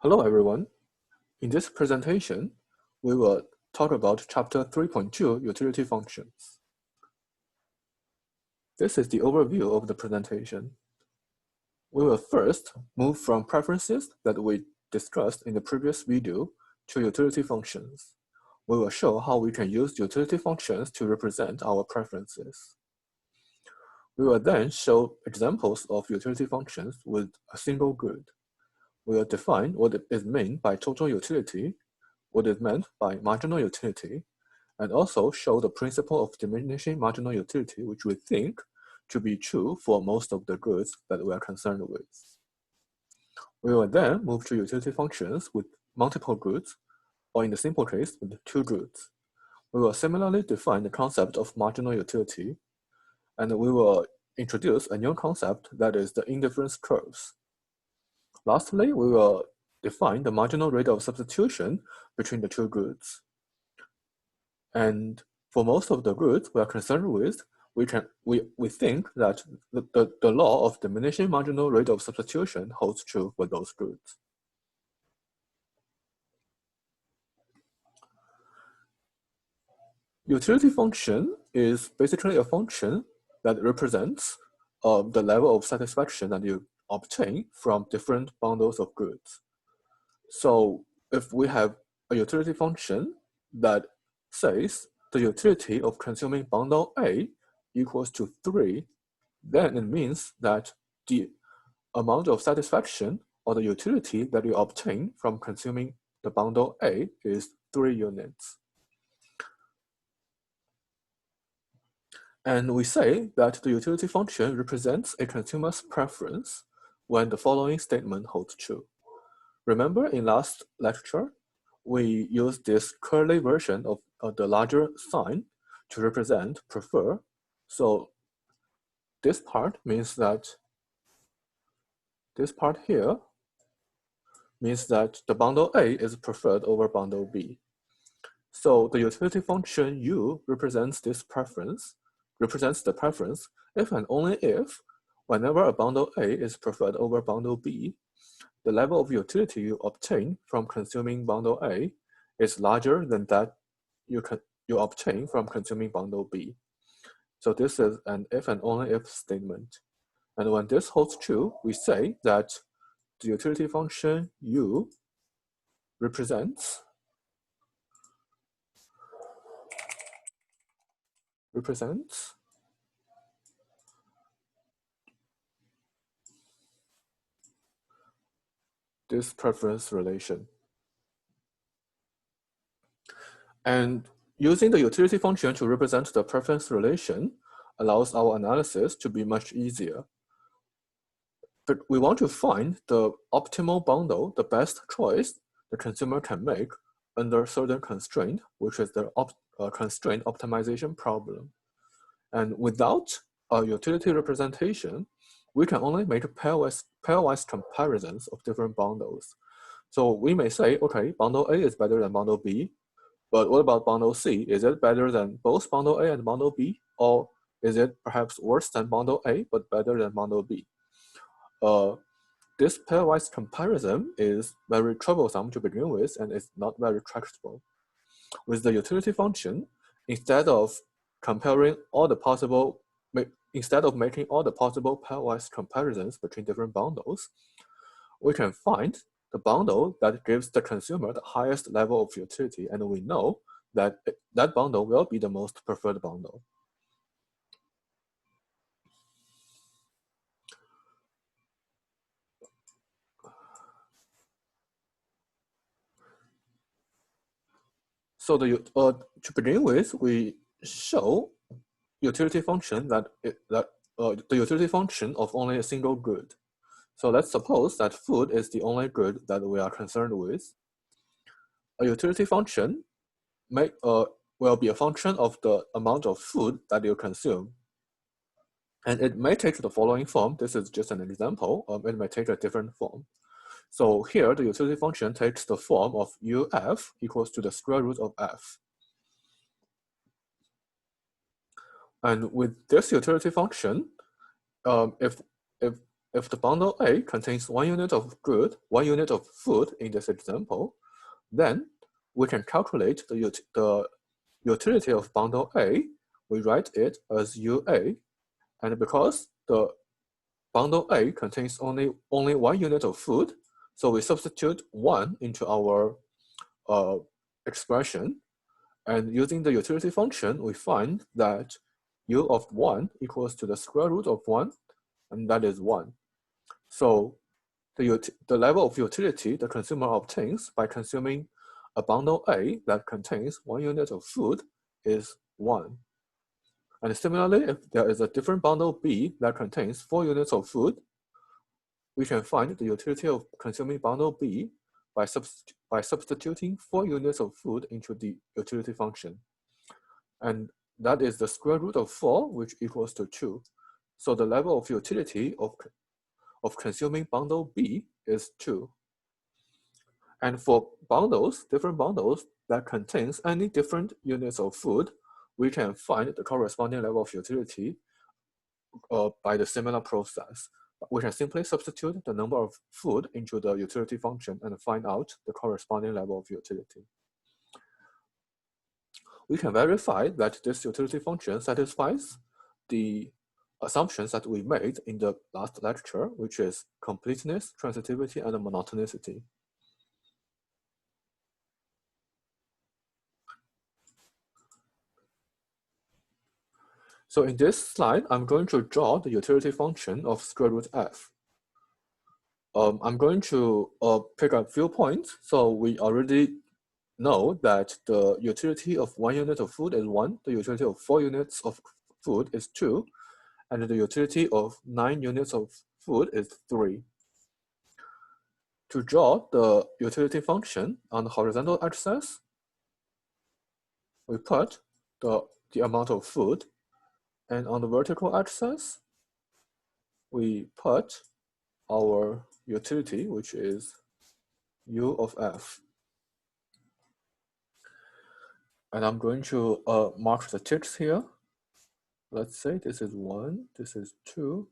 Hello, everyone. In this presentation, we will talk about Chapter 3.2, Utility Functions. This is the overview of the presentation. We will first move from preferences that we discussed in the previous video to utility functions. We will show how we can use utility functions to represent our preferences. We will then show examples of utility functions with a single good. We will define what is meant by total utility, what is meant by marginal utility, and also show the principle of diminishing marginal utility, which we think to be true for most of the goods that we are concerned with. We will then move to utility functions with multiple goods, or in the simple case, with two goods. We will similarly define the concept of marginal utility, and we will introduce a new concept that is the indifference curves. Lastly, we will define the marginal rate of substitution between the two goods. And for most of the goods we are concerned with, we think that the law of diminishing marginal rate of substitution holds true for those goods. Utility function is basically a function that represents the level of satisfaction that you obtain from different bundles of goods. So if we have a utility function that says the utility of consuming bundle A equals to 3, then it means that the amount of satisfaction or the utility that you obtain from consuming the bundle A is 3 units. And we say that the utility function represents a consumer's preference when the following statement holds true. Remember in last lecture, we used this curly version of the larger sign to represent prefer. So this part means that this part here means that the bundle A is preferred over bundle B. So the utility function U represents this preference, represents the preference if and only if, whenever a bundle A is preferred over bundle B, the level of utility you obtain from consuming bundle A is larger than that you obtain from consuming bundle B. So this is an if and only if statement. And when this holds true, we say that the utility function U represents this preference relation. And using the utility function to represent the preference relation allows our analysis to be much easier. But we want to find the optimal bundle, the best choice the consumer can make under certain constraint, which is the constraint optimization problem. And without a utility representation, we can only make pairwise comparisons of different bundles. So we may say, okay, bundle A is better than bundle B, but what about bundle C? Is it better than both bundle A and bundle B? Or is it perhaps worse than bundle A, but better than bundle B? This pairwise comparison is very troublesome to begin with, and it's not very tractable. With the utility function, instead of making all the possible pairwise comparisons between different bundles, we can find the bundle that gives the consumer the highest level of utility, and we know that that bundle will be the most preferred bundle. So to begin with, we show utility function the utility function of only a single good. So let's suppose that food is the only good that we are concerned with. A utility function will be a function of the amount of food that you consume. And it may take the following form. This is just an example. It may take a different form. So here, the utility function takes the form of UF equals to the square root of F. And with this utility function, if if the bundle A contains 1 unit of good, 1 unit of food in this example, then we can calculate the utility of bundle A. We write it as UA, and because the bundle A contains only 1 unit of food, so we substitute 1 into our expression, and using the utility function, we find that U of 1 equals to the square root of 1, and that is 1. So the level of utility the consumer obtains by consuming a bundle A that contains 1 unit of food is 1. And similarly, if there is a different bundle B that contains 4 units of food, we can find the utility of consuming bundle B by substituting 4 units of food into the utility function. And that is the square root of 4, which equals to 2. So the level of utility of consuming bundle B is 2. And for bundles, different bundles that contains any different units of food, we can find the corresponding level of utility by the similar process. We can simply substitute the number of food into the utility function and find out the corresponding level of utility. We can verify that this utility function satisfies the assumptions that we made in the last lecture, which is completeness, transitivity, and monotonicity. So in this slide, I'm going to draw the utility function of square root f. I'm going to pick a few points. So we already know that the utility of 1 unit of food is 1, the utility of 4 units of food is 2, and the utility of 9 units of food is 3. To draw the utility function on the horizontal axis, we put the amount of food, and on the vertical axis, we put our utility, which is U of f. And I'm going to mark the ticks here. Let's say this is 1, this is 2,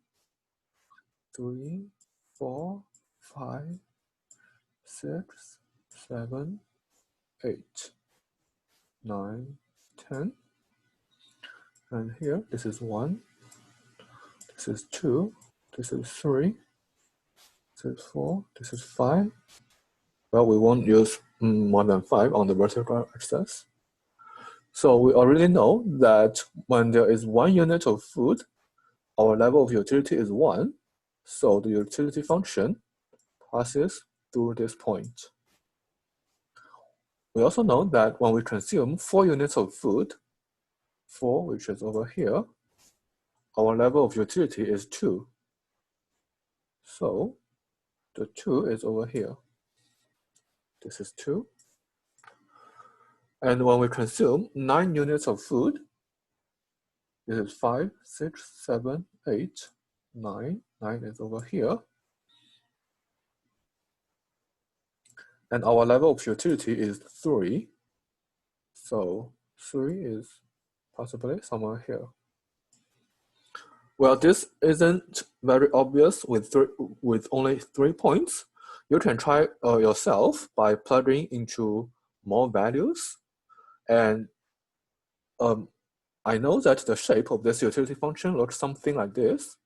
3, 4, 5, 6, 7, 8, 9, 10. And here, this is 1, this is 2, this is 3, this is 4, this is 5. Well, we won't use more than 5 on the vertical axis. So we already know that when there is 1 unit of food, our level of utility is 1. So the utility function passes through this point. We also know that when we consume 4 units of food, 4, which is over here, our level of utility is 2. So the 2 is over here. This is 2. And when we consume 9 units of food, this is 5, 6, 7, 8, 9. 9 is over here. And our level of utility is 3. So 3 is possibly somewhere here. Well, this isn't very obvious with only 3 points. You can try yourself by plugging into more values. And I know that the shape of this utility function looks something like this.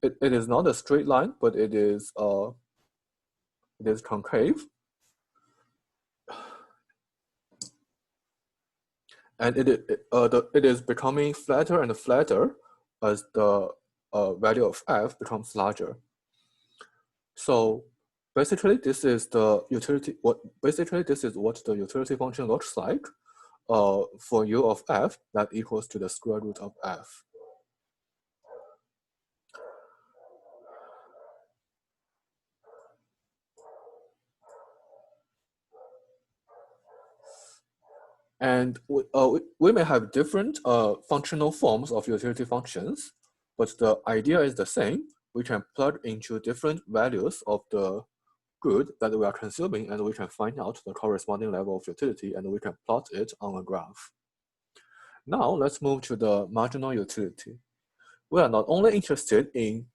It is not a straight line, but it is concave. And it is becoming flatter and flatter as the value of f becomes larger. So basically, this is the utility. This is what the utility function looks like for u of f that equals to the square root of f. And we may have different functional forms of utility functions, but the idea is the same. We can plug into different values of the good that we are consuming, and we can find out the corresponding level of utility, and we can plot it on a graph. Now let's move to the marginal utility. We are not only interested in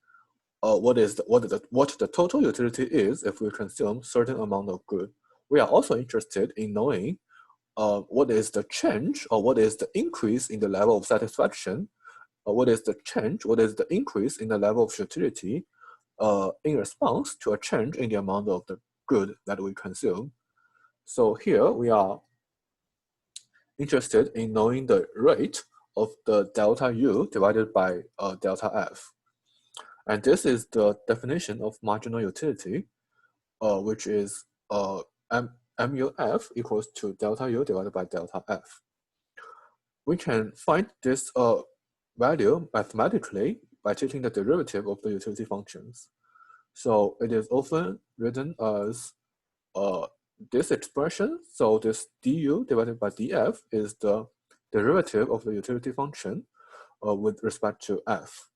what the total utility is if we consume certain amount of good. We are also interested in knowing what is the change or what is the increase in the level of satisfaction, or what is the increase in the level of utility in response to a change in the amount of the good that we consume. So here we are interested in knowing the rate of the delta U divided by delta F. And this is the definition of marginal utility, which is MUF equals to delta U divided by delta F. We can find this value mathematically by taking the derivative of the utility functions. So it is often written as this expression. So this du divided by df is the derivative of the utility function with respect to f.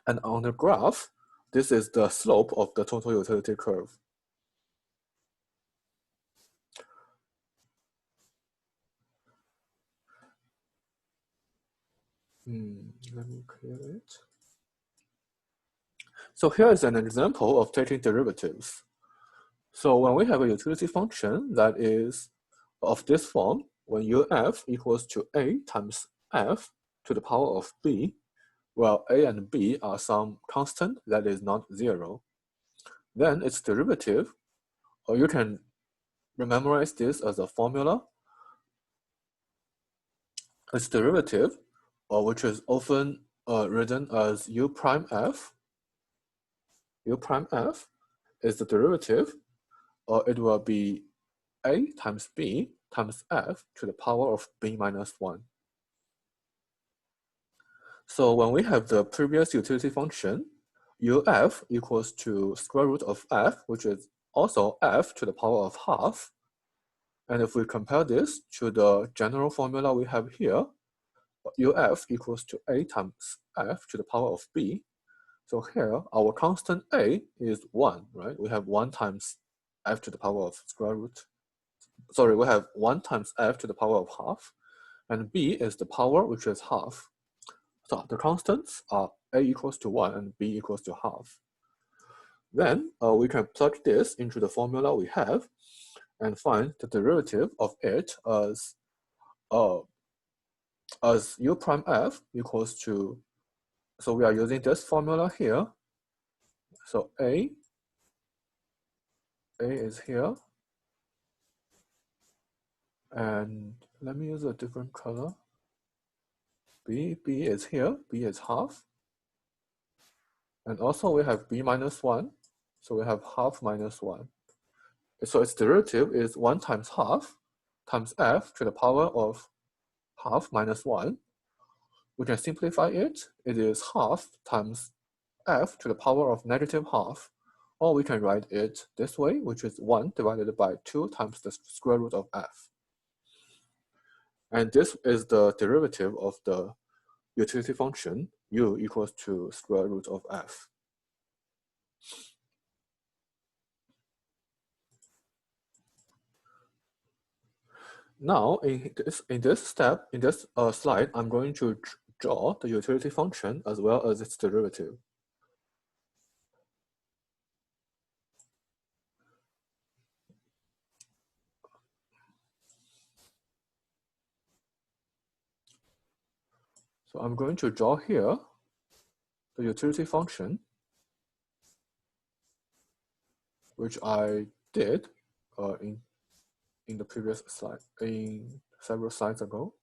And on the graph, this is the slope of the total utility curve. Let me clear it. So here is an example of taking derivatives. So when we have a utility function that is of this form, when uf equals to a times f to the power of b, well, a and b are some constant that is not zero, then its derivative, or you can memorize this as a formula. Its derivative, which is often written as u prime f, is the derivative, or it will be a times b times f to the power of b minus 1. So when we have the previous utility function, uf equals to square root of f, which is also f to the power of half. And if we compare this to the general formula we have here, uf equals to a times f to the power of b. So here, our constant a is 1, right? We have 1 times f to the power of square root. Sorry, we have 1 times f to the power of half. And b is the power, which is half. So the constants are a equals to 1 and b equals to half. Then we can plug this into the formula we have and find the derivative of it as u prime f equals to, so we are using this formula here. So a is here. And let me use a different color. B is here, b is half. And also we have b minus 1, so we have half minus 1. So its derivative is 1 times half times f to the power of half minus 1. We can simplify it. It is half times f to the power of negative half. Or we can write it this way, which is 1 divided by 2 times the square root of f. And this is the derivative of the utility function u equals to square root of f. Now, in this slide, I'm going to draw the utility function as well as its derivative. So I'm going to draw here the utility function, which I did in the previous slide, in several slides ago.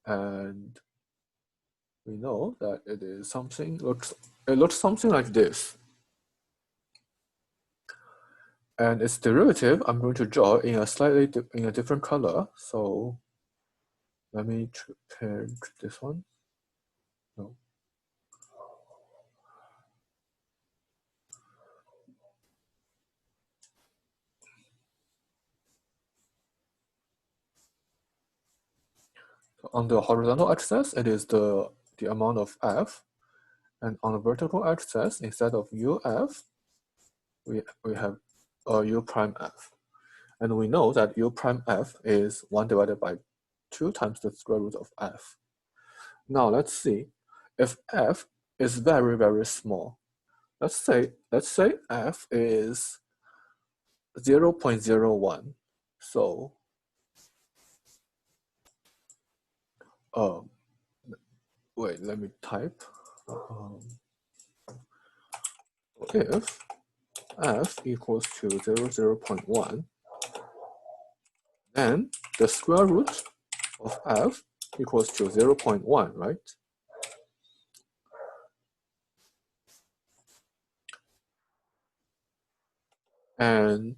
And we know that it is something, it looks something like this. And its derivative, I'm going to draw in a different color. So let me pick this one. No. So on the horizontal axis, it is the amount of f. And on the vertical axis, instead of uf, we have u prime f. And we know that u prime f is 1 divided by 2 times the square root of f. Now let's see, if f is very, very small. Let's say f is 0.01. So wait, let me type. If f equals to 0.1, then the square root of f equals to 0.1, right? And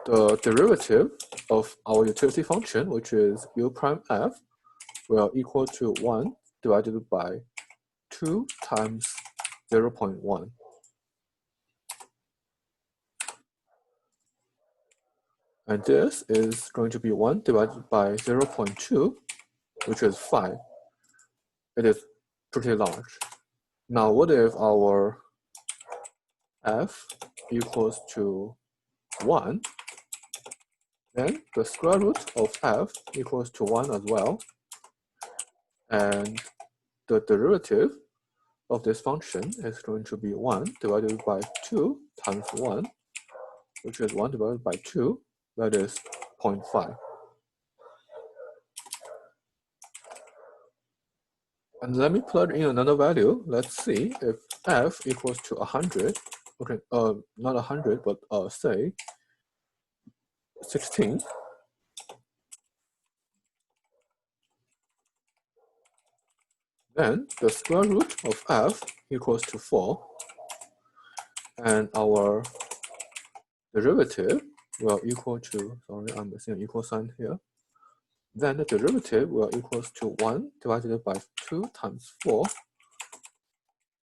the derivative of our utility function, which is u prime f, will equal to 1 divided by 2 times 0.1. And this is going to be 1 divided by 0.2, which is 5. It is pretty large. Now, what if our f equals to 1? Then the square root of f equals to 1 as well. And the derivative of this function is going to be 1 divided by 2 times 1, which is 1 divided by 2, that is 0.5. And let me plug in another value. Let's see if f equals to 100. Okay, not 100, but say 16. Then the square root of f equals to 4. And our derivative will equal to, sorry, I'm missing an equal sign here. Then the derivative will equals to 1 divided by 2 times 4.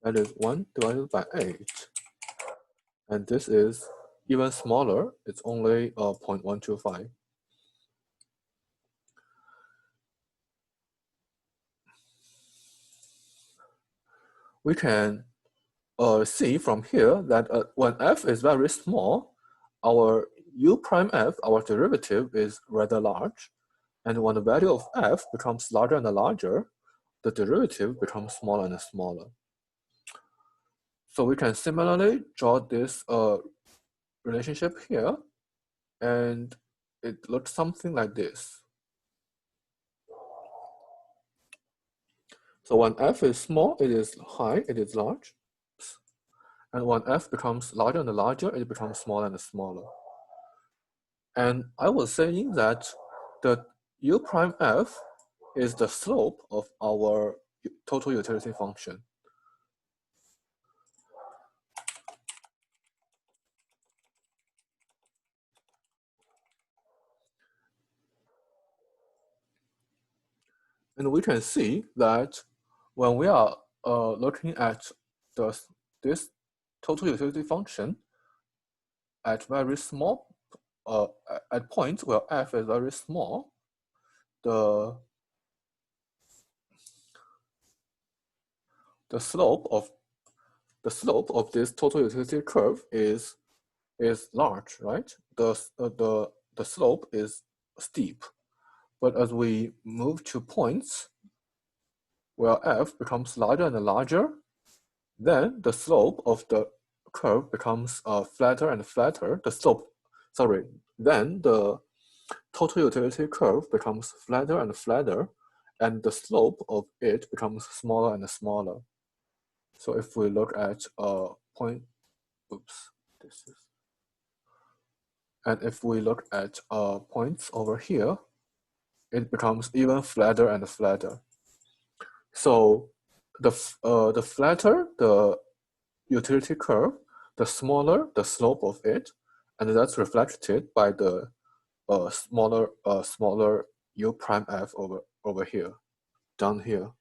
That is 1 divided by 8. And this is even smaller. It's only 0.125. We can see from here that when f is very small, our u prime f, our derivative, is rather large. And when the value of f becomes larger and larger, the derivative becomes smaller and smaller. So we can similarly draw this relationship here, and it looks something like this. So when f is small, it is high, it is large. And when f becomes larger and larger, it becomes smaller and smaller. And I was saying that the u prime f is the slope of our total utility function. And we can see that when we are looking at this total utility function at very small, at points where f is very small, the slope of this total utility curve is large, right? The slope is steep. But as we move to points where f becomes larger and larger, then the slope of the curve becomes flatter and flatter. Then the total utility curve becomes flatter and flatter, and the slope of it becomes smaller and smaller. So if we look at and if we look at points over here, it becomes even flatter and flatter. So the flatter the utility curve, the smaller the slope of it, and that's reflected by the smaller u prime f over here, down here.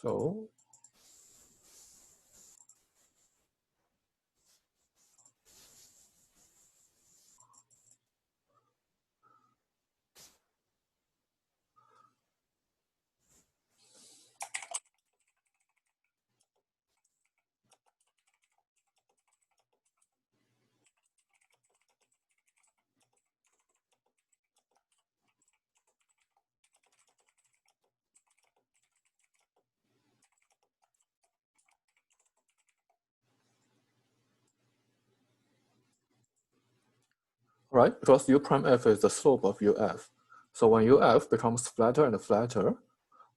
So right? Because U prime f is the slope of UF. So when UF becomes flatter and flatter,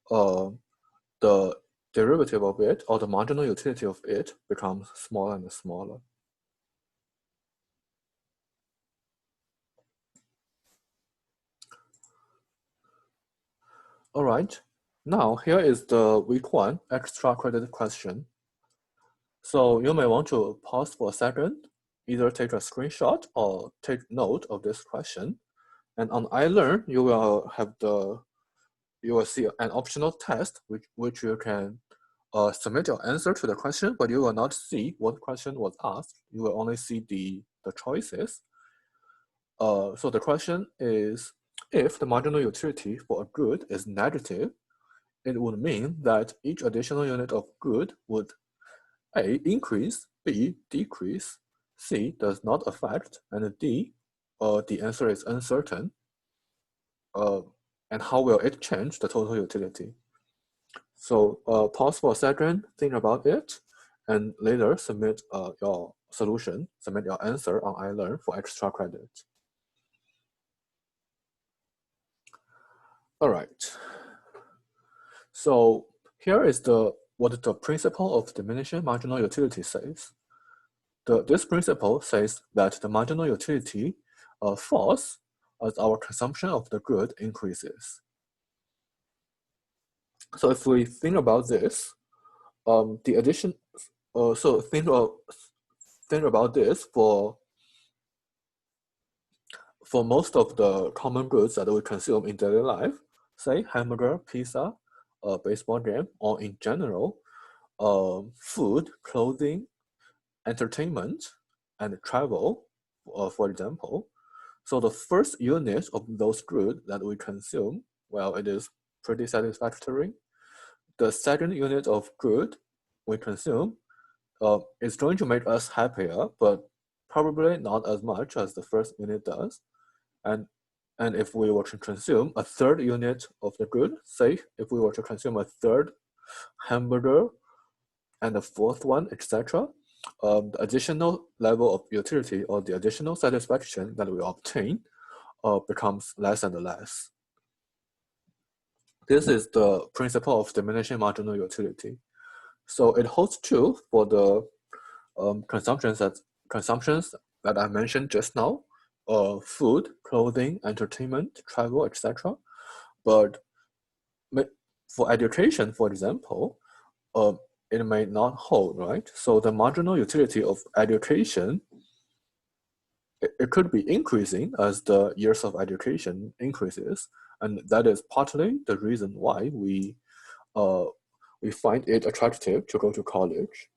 the derivative of it, or the marginal utility of it, becomes smaller and smaller. All right, now here is the week 1 extra credit question. So you may want to pause for a second, either take a screenshot or take note of this question. And on iLearn, you will see an optional test which you can submit your answer to the question, but you will not see what question was asked. You will only see the choices. So the question is, if the marginal utility for a good is negative, it would mean that each additional unit of good would A, increase, B, decrease, C, does not affect, and D, the answer is uncertain. And how will it change the total utility? So pause for a second, think about it, and later submit your solution, submit your answer on iLearn for extra credit. All right. So here is what the principle of diminishing marginal utility says. This principle says that the marginal utility falls as our consumption of the good increases. So if we think about this, the addition. So think about this for most of the common goods that we consume in daily life, say hamburger, pizza, baseball game, or in general, food, clothing, entertainment, and travel, for example. So the first unit of those goods that we consume, well, it is pretty satisfactory. The second unit of good we consume is going to make us happier, but probably not as much as the first unit does. And if we were to consume a third unit of the good, say if we were to consume a third hamburger and a fourth one, etc., the additional level of utility or the additional satisfaction that we obtain becomes less and less. This is the principle of diminishing marginal utility. So it holds true for the consumptions that I mentioned just now, food, clothing, entertainment, travel, etc. But for education, for example, it may not hold, right? So the marginal utility of education, it could be increasing as the years of education increases, and that is partly the reason why we find it attractive to go to college.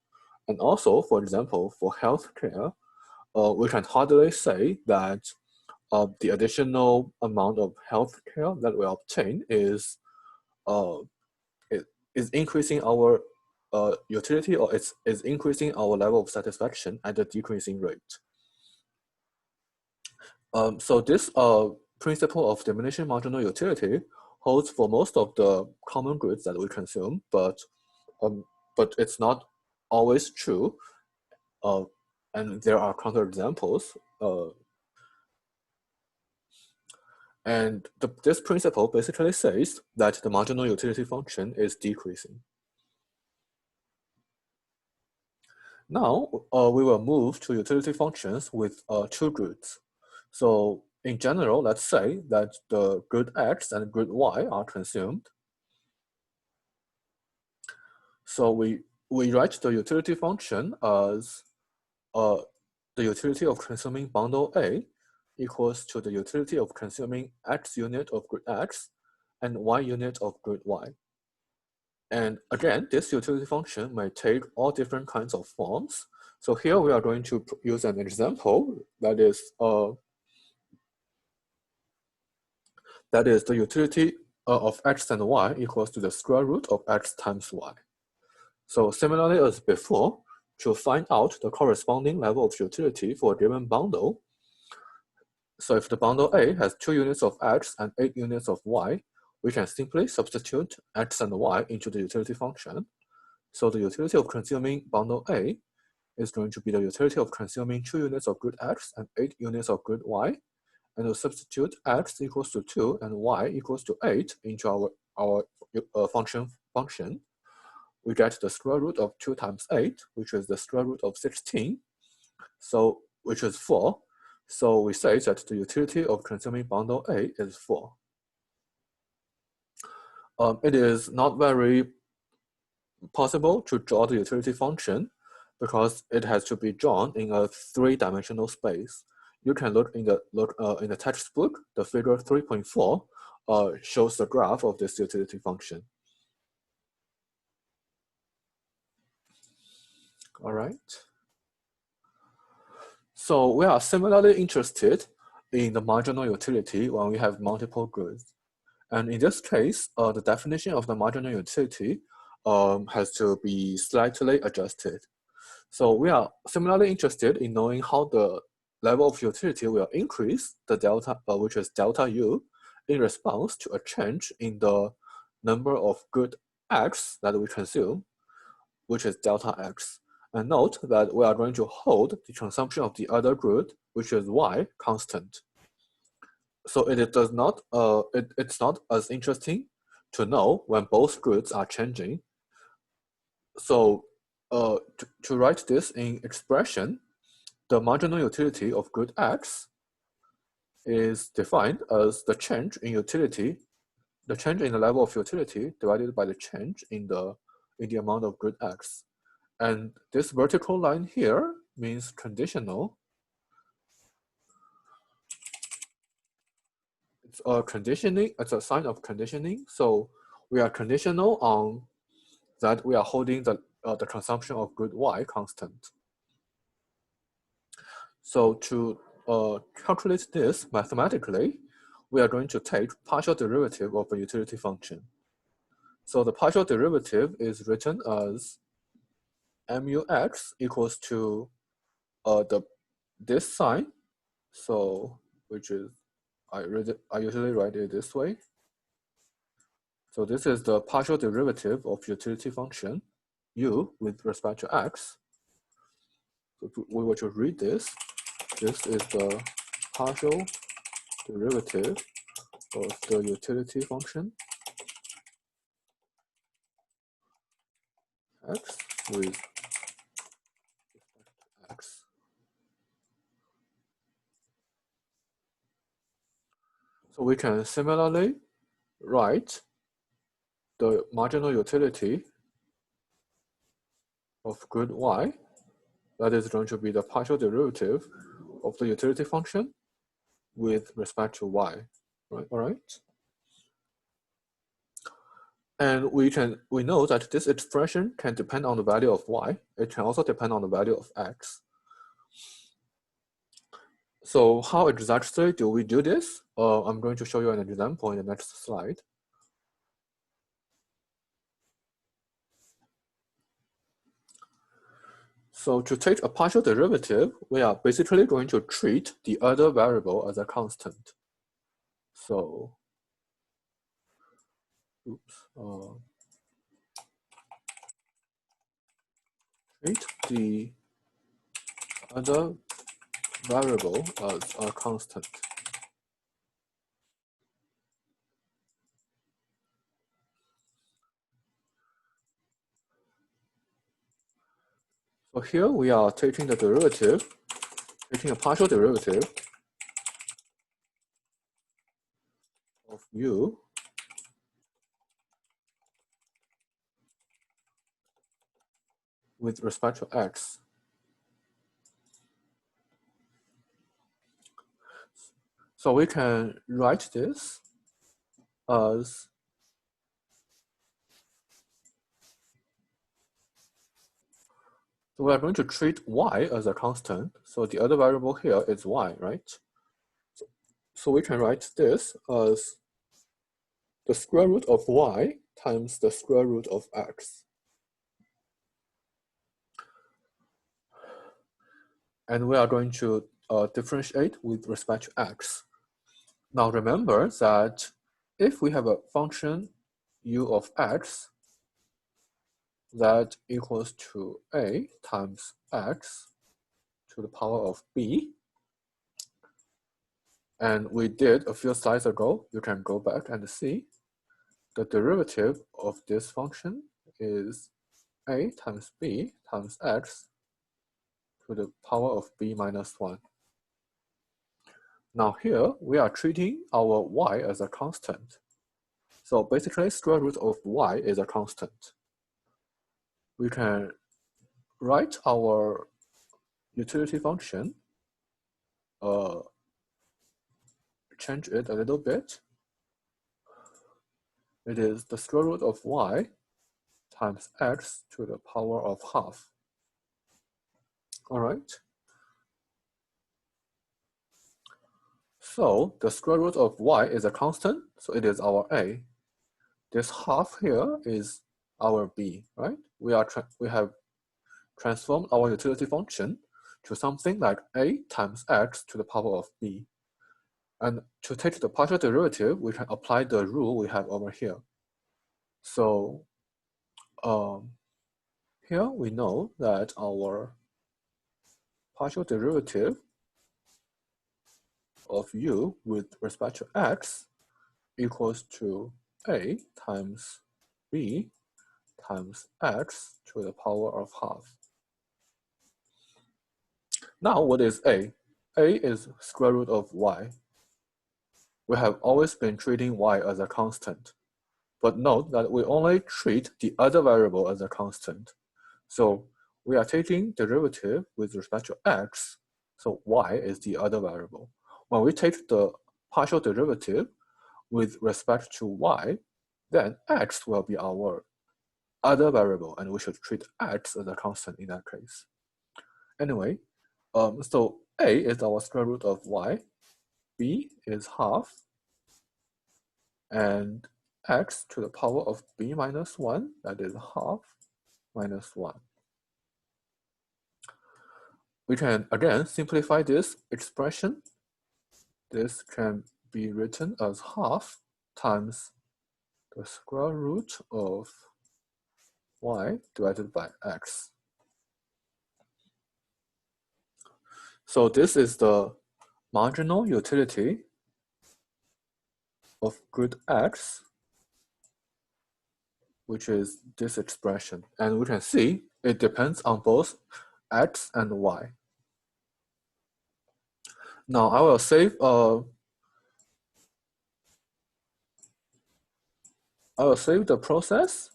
And also, for example, for healthcare, we can hardly say that the additional amount of healthcare that we obtain is increasing our utility, or is increasing our level of satisfaction at a decreasing rate. So this principle of diminishing marginal utility holds for most of the common goods that we consume, but it's not always true, and there are counterexamples. And this principle basically says that the marginal utility function is decreasing. Now, we will move to utility functions with two goods. So in general, let's say that the good X and good Y are consumed. So we write the utility function as the utility of consuming bundle A equals to the utility of consuming X unit of good X and Y unit of good Y. And again, this utility function may take all different kinds of forms. So here we are going to use an example that is the utility of X and Y equals to the square root of X times Y. So similarly as before, to find out the corresponding level of utility for a given bundle, so if the bundle A has 2 units of X and 8 units of Y, we can simply substitute X and Y into the utility function. So the utility of consuming bundle A is going to be the utility of consuming 2 units of good X and 8 units of good Y. And we'll substitute X equals to 2 and Y equals to 8 into our function. We get the square root of 2 times 8, which is the square root of 16, so which is 4. So we say that the utility of consuming bundle A is 4. It is not very possible to draw the utility function because it has to be drawn in a 3-dimensional space. You can look in the textbook. The figure 3.4 shows the graph of this utility function. All right. So we are similarly interested in the marginal utility when we have multiple goods. And in this case, the definition of the marginal utility has to be slightly adjusted. So we are similarly interested in knowing how the level of utility will increase the delta, which is delta U, in response to a change in the number of good X that we consume, which is delta X. And note that we are going to hold the consumption of the other good, which is Y, constant. So it's not as interesting to know when both goods are changing. So to write this in expression, the marginal utility of good X is defined as the change in utility, the change in the level of utility divided by the change in the amount of good X. And this vertical line here means conditional. It's a conditioning, it's a sign of conditioning. So we are conditional on that we are holding the consumption of good Y constant. So to calculate this mathematically, we are going to take partial derivative of a utility function. So the partial derivative is written as MUX equals to this sign, so which is I usually write it this way. So this is the partial derivative of utility function U with respect to X. So we were to read this. This is the partial derivative of the utility function X with X. So we can similarly write the marginal utility of good Y, that is going to be the partial derivative of the utility function with respect to Y, right? All right. And we know that this expression can depend on the value of Y. It can also depend on the value of X. So how exactly do we do this? I'm going to show you an example in the next slide. So to take a partial derivative, we are basically going to treat the other variable as a constant. So, treat the other variable as a constant. So here we are taking the derivative, taking a partial derivative of U with respect to X. So we can write this as so we are going to treat Y as a constant. So the other variable here is Y, right? So we can write this as the square root of Y times the square root of X. And we are going to differentiate with respect to X. Now remember that if we have a function U of X that equals to A times X to the power of B. And we did a few slides ago. You can go back and see the derivative of this function is A times B times X to the power of B minus 1. Now here, we are treating our y as a constant. So basically, square root of y is a constant. We can write our utility function, change it a little bit. It is the square root of y times x to the power of half. All right. So the square root of y is a constant, so it is our a. This half here is our b, right? We have transformed our utility function to something like a times x to the power of b. And to take the partial derivative, we can apply the rule we have over here. So here we know that our partial derivative of u with respect to x equals to a times b times x to the power of half. Now what is a? A is square root of y. We have always been treating y as a constant, but note that we only treat the other variable as a constant. So we are taking derivative with respect to x, so y is the other variable. When we take the partial derivative with respect to y, then x will be our other variable, and we should treat x as a constant in that case. Anyway, so a is our square root of y, b is half, and x to the power of b minus 1, that is half minus 1. We can again simplify this expression. This can be written as half times the square root of y divided by x. So this is the marginal utility of grid x, which is this expression. And we can see it depends on both x and y. Now I will save the process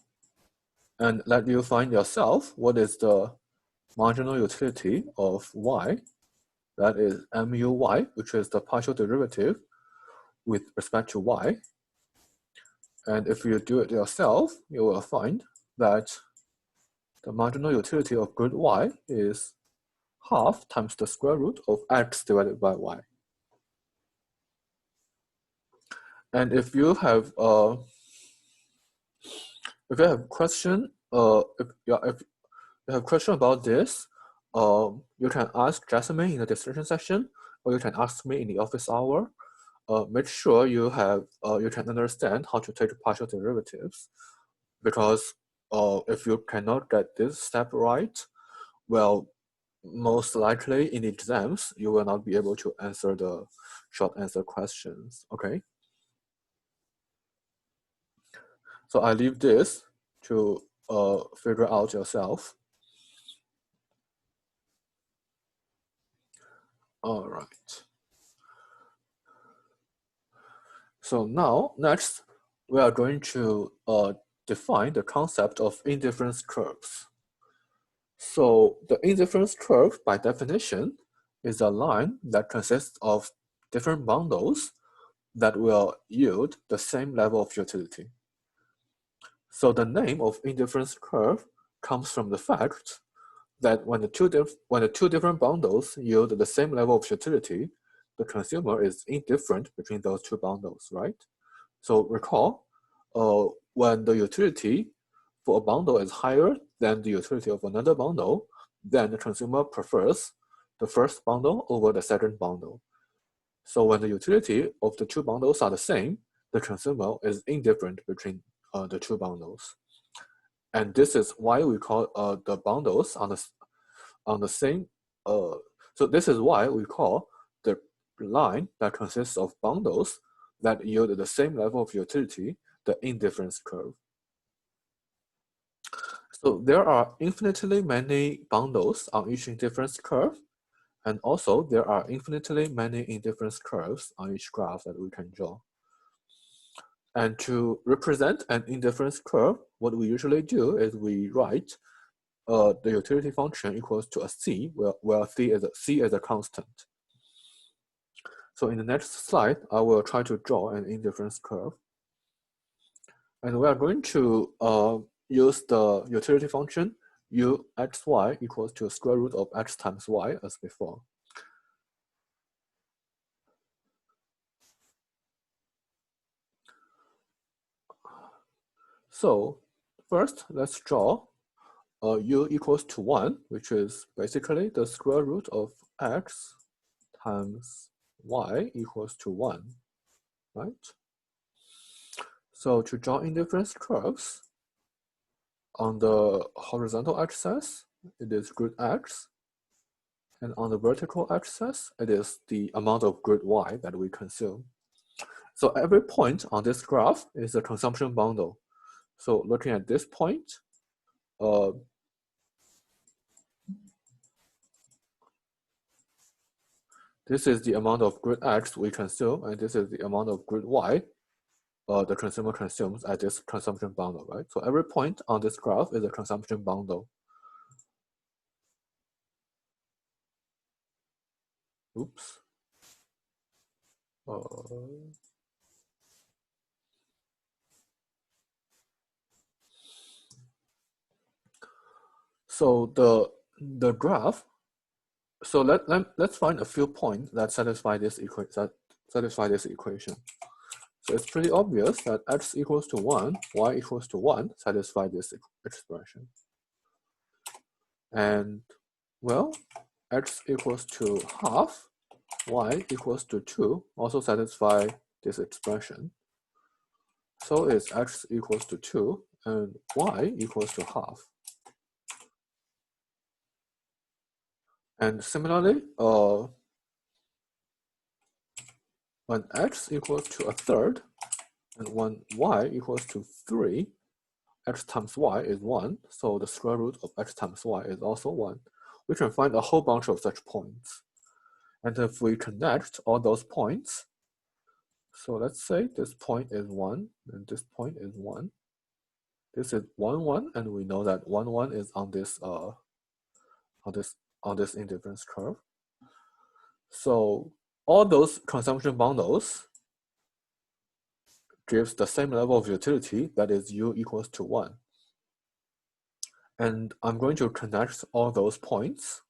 and let you find yourself what is the marginal utility of y, that is mu(y), which is the partial derivative with respect to y. And if you do it yourself, you will find that the marginal utility of grid y is half times the square root of x divided by y. And if you have question, if you have question about this, you can ask Jasmine in the discussion section, or you can ask me in the office hour. Make sure you have you can understand how to take partial derivatives, because if you cannot get this step right, well, most likely in exams you will not be able to answer the short answer questions. Okay. So I leave this to figure out yourself. All right. So now, next, we are going to define the concept of indifference curves. So the indifference curve, by definition, is a line that consists of different bundles that will yield the same level of utility. So the name of indifference curve comes from the fact that when the two different bundles yield the same level of utility, the consumer is indifferent between those two bundles, right? So recall, when the utility for a bundle is higher than the utility of another bundle, then the consumer prefers the first bundle over the second bundle. So when the utility of the two bundles are the same, the consumer is indifferent between the two bundles. And this is why we call the bundles on the same. So this is why we call the line that consists of bundles that yield the same level of utility the indifference curve. So there are infinitely many bundles on each indifference curve, and also there are infinitely many indifference curves on each graph that we can draw. And to represent an indifference curve, what we usually do is we write the utility function equals to a c, where c is a constant. So in the next slide, I will try to draw an indifference curve. And we are going to use the utility function uxy equals to square root of x times y as before. So first, let's draw u equals to 1, which is basically the square root of x times y equals to 1, right? So to draw indifference curves, on the horizontal axis, it is grid x, and on the vertical axis, it is the amount of grid y that we consume. So every point on this graph is a consumption bundle. So looking at this point, this is the amount of grid x we consume, and this is the amount of grid y the consumer consumes at this consumption bundle, right? So every point on this graph is a consumption bundle. Oops. So the graph. So let's find a few points that satisfy this equation. So it's pretty obvious that x equals to 1, y equals to 1 satisfy this expression. And well, x equals to half, y equals to 2 also satisfy this expression. So it's x equals to 2 and y equals to half. And similarly, when x equals to a third and when y equals to 3, x times y is 1, so the square root of x times y is also 1. We can find a whole bunch of such points. And if we connect all those points, so let's say this point is 1, and this point is 1. This is 1, 1, and we know that 1, 1 is on this indifference curve. So all those consumption bundles gives the same level of utility, that is u equals to 1. And I'm going to connect all those points.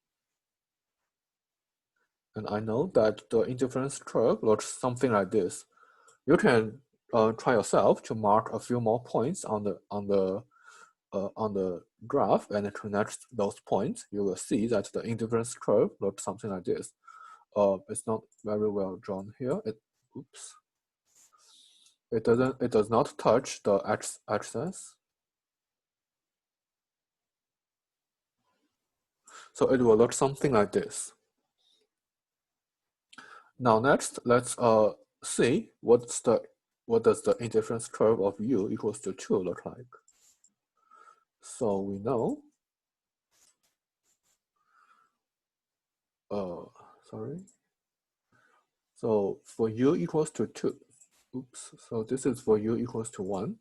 And I know that the indifference curve looks something like this. You can try yourself to mark a few more points on the graph and connect those points. You will see that the indifference curve looks something like this. It's not very well drawn here. Oops. It does not touch the x-axis. So it will look something like this. Now next, let's see what does the indifference curve of u equals to 2 look like. So we know, So for u equals to 2, oops, so this is for u equals to 1.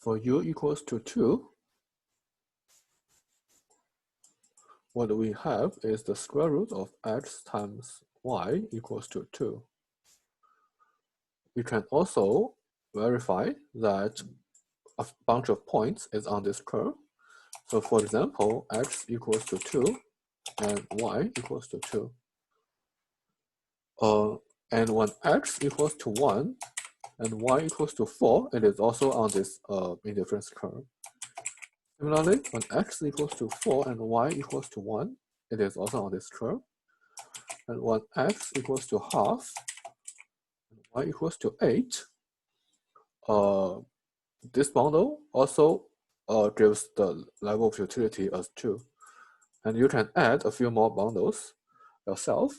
For u equals to 2, what we have is the square root of x times y equals to 2. We can also verify that a bunch of points is on this curve. So for example, x equals to 2 and y equals to 2. And when x equals to 1 and y equals to 4, it is also on this indifference curve. Similarly, when x equals to 4 and y equals to 1, it is also on this curve. And when x equals to half and y equals to 8, this bundle also gives the level of utility as 2. And you can add a few more bundles yourself.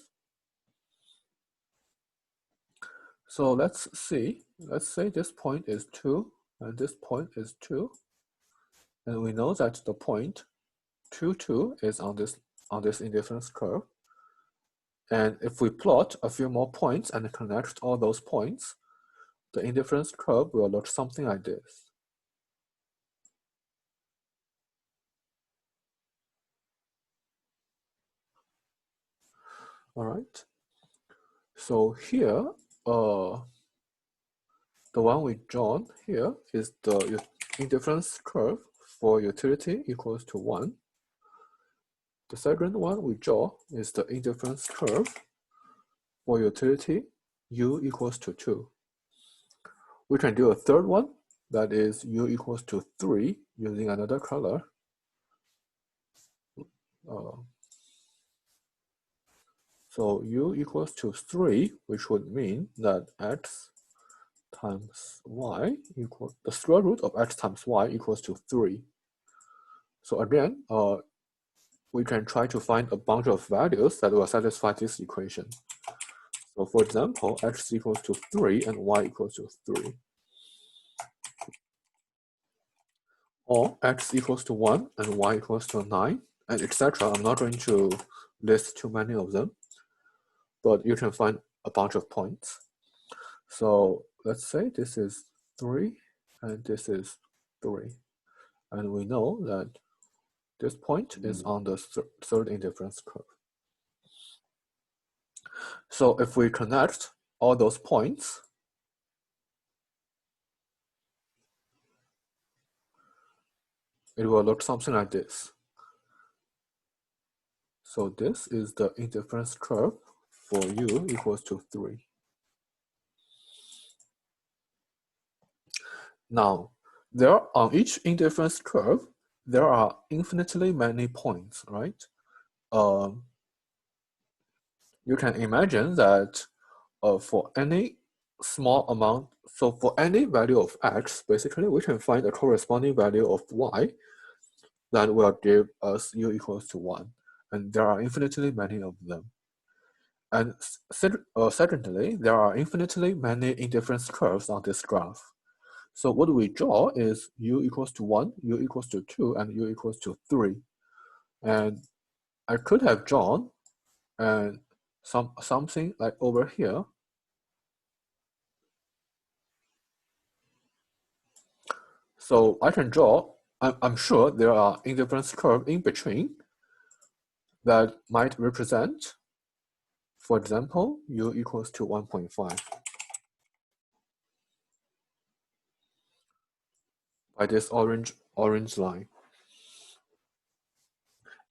So let's see. Let's say this point is 2 and this point is 2. And we know that the point 2, 2 is on this indifference curve. And if we plot a few more points and connect all those points, the indifference curve will look something like this. All right. So here, the one we drawn here is the indifference curve for utility equals to 1. The second one we draw is the indifference curve for utility u equals to 2. We can do a third one, that is u equals to 3 using another color. So u equals to 3, which would mean that x times y equals, the square root of x times y equals to 3. So again, we can try to find a bunch of values that will satisfy this equation. So for example, x equals to 3 and y equals to 3. Or x equals to 1 and y equals to 9, and etc. I'm not going to list too many of them, but you can find a bunch of points. So let's say this is 3 and this is 3. And we know that this point is on the third indifference curve. So if we connect all those points, it will look something like this. So this is the indifference curve for u equals to 3. Now, on each indifference curve, there are infinitely many points, right? You can imagine that for any small amount, so for any value of x, basically we can find a corresponding value of y that will give us u equals to 1. And there are infinitely many of them. And secondly, there are infinitely many indifference curves on this graph. So what we draw is u equals to 1, u equals to 2, and u equals to 3. And I could have drawn something like over here. So I can draw, I'm sure there are indifference curves in between that might represent, for example, u equals to 1.5 by this orange line.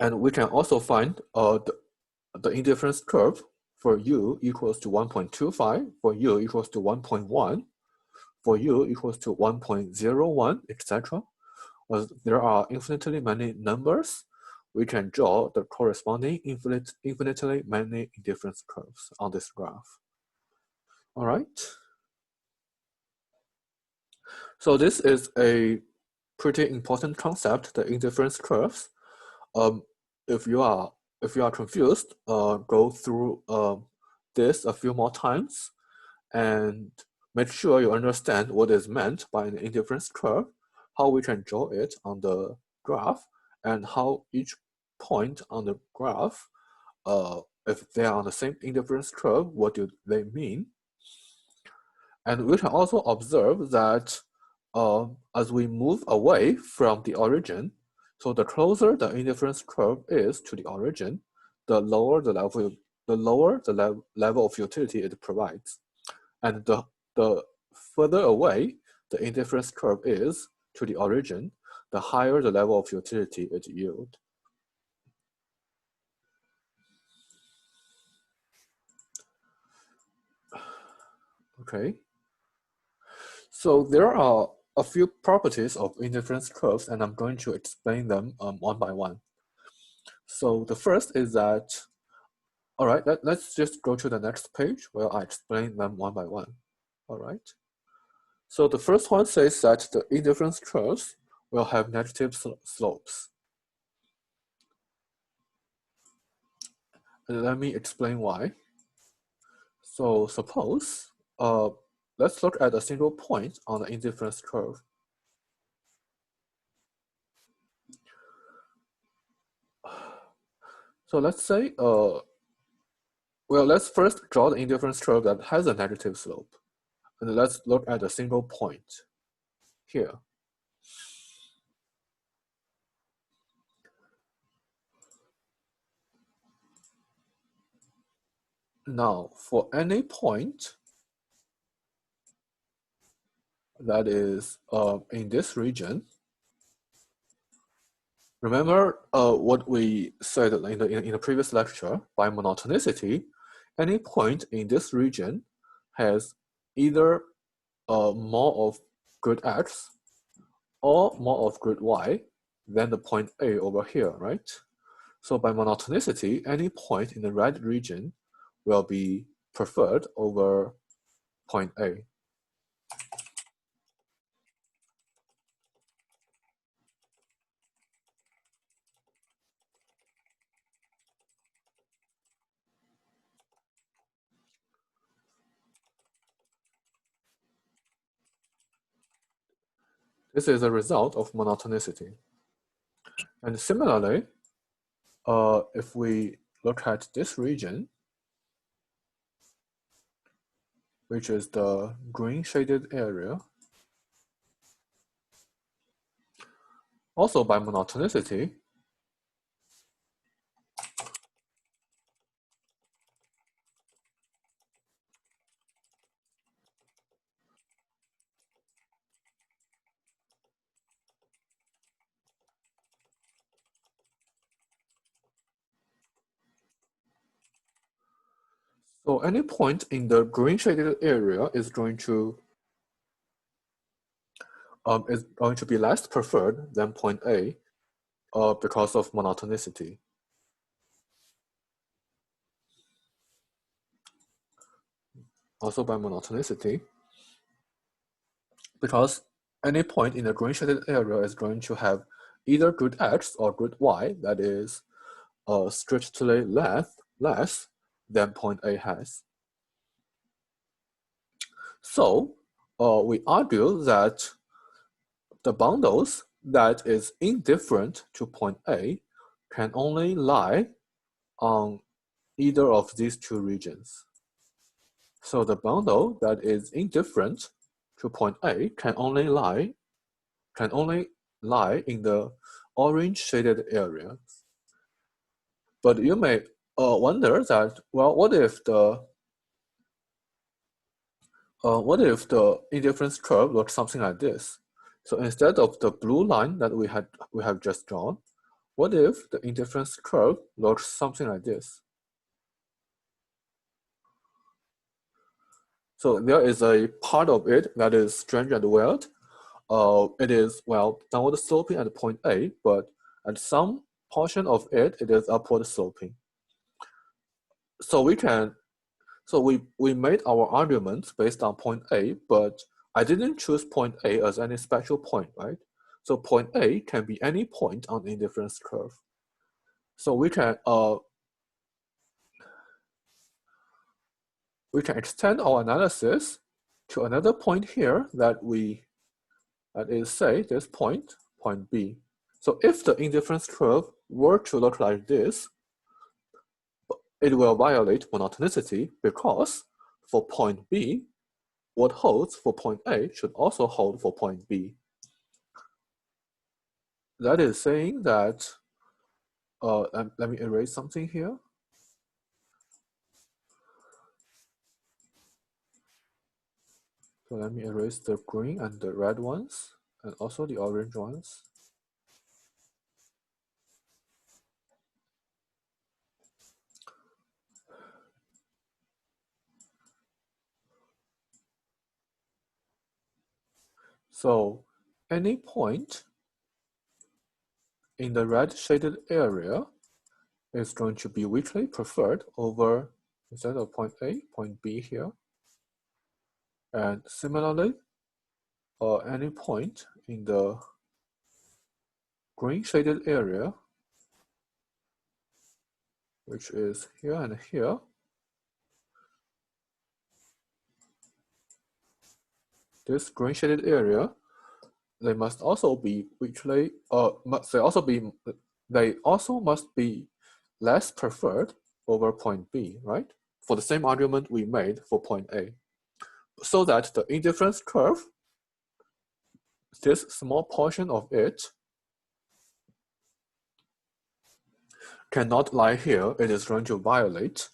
And we can also find the indifference curve for u equals to 1.25, for u equals to 1.1, for u equals to 1.01, etc. There are infinitely many numbers. We can draw the corresponding infinitely many indifference curves on this graph. All right. So this is a pretty important concept, the indifference curves. If you are confused, go through this a few more times and make sure you understand what is meant by an indifference curve, how we can draw it on the graph, and how each point on the graph, if they are on the same indifference curve, what do they mean? And we can also observe that as we move away from the origin, so the closer the indifference curve is to the origin, the lower the level of utility it provides. And the further away the indifference curve is to the origin, the higher the level of utility it yields. Okay. So there are a few properties of indifference curves, and I'm going to explain them one by one. So the first is that, all right, let's just go to the next page where I explain them one by one. All right. So the first one says that the indifference curves will have negative slopes. And let me explain why. So suppose, let's look at a single point on the indifference curve. So let's say, well, let's first draw the indifference curve that has a negative slope. And let's look at a single point here. Now, for any point that is in this region, remember what we said in the previous lecture, by monotonicity, any point in this region has either more of grid X or more of grid Y than the point A over here, right? So by monotonicity, any point in the red region will be preferred over point A. This is a result of monotonicity. And similarly, if we look at this region, which is the green shaded area, also by monotonicity, so any point in the green shaded area is going to be less preferred than point A because of monotonicity. Also by monotonicity, because any point in the green shaded area is going to have either grid X or grid Y that is strictly less than point A has. So we argue that the bundles that is indifferent to point A can only lie on either of these two regions. So the bundle that is indifferent to point A can only lie in the orange shaded area. But you may wonder that, well, what if the indifference curve looks something like this? So instead of the blue line that we have just drawn, what if the indifference curve looks something like this? So there is a part of it that is strange and weird. It is, well, downward sloping at point A, but at some portion of it, it is upward sloping. So we made our arguments based on point A, but I didn't choose point A as any special point, right? So point A can be any point on the indifference curve. So we can extend our analysis to another point here that is, say, this point B. So if the indifference curve were to look like this, it will violate monotonicity because for point B, what holds for point A should also hold for point B. That is saying that, let me erase something here. So let me erase the green and the red ones, and also the orange ones. So any point in the red shaded area is going to be weakly preferred over, instead of point A, point B here. And similarly, any point in the green shaded area, which is here and here, this green shaded area, they must also be they also must be less preferred over point B, right? For the same argument we made for point A, so that the indifference curve, this small portion of it, cannot lie here. It is going to violate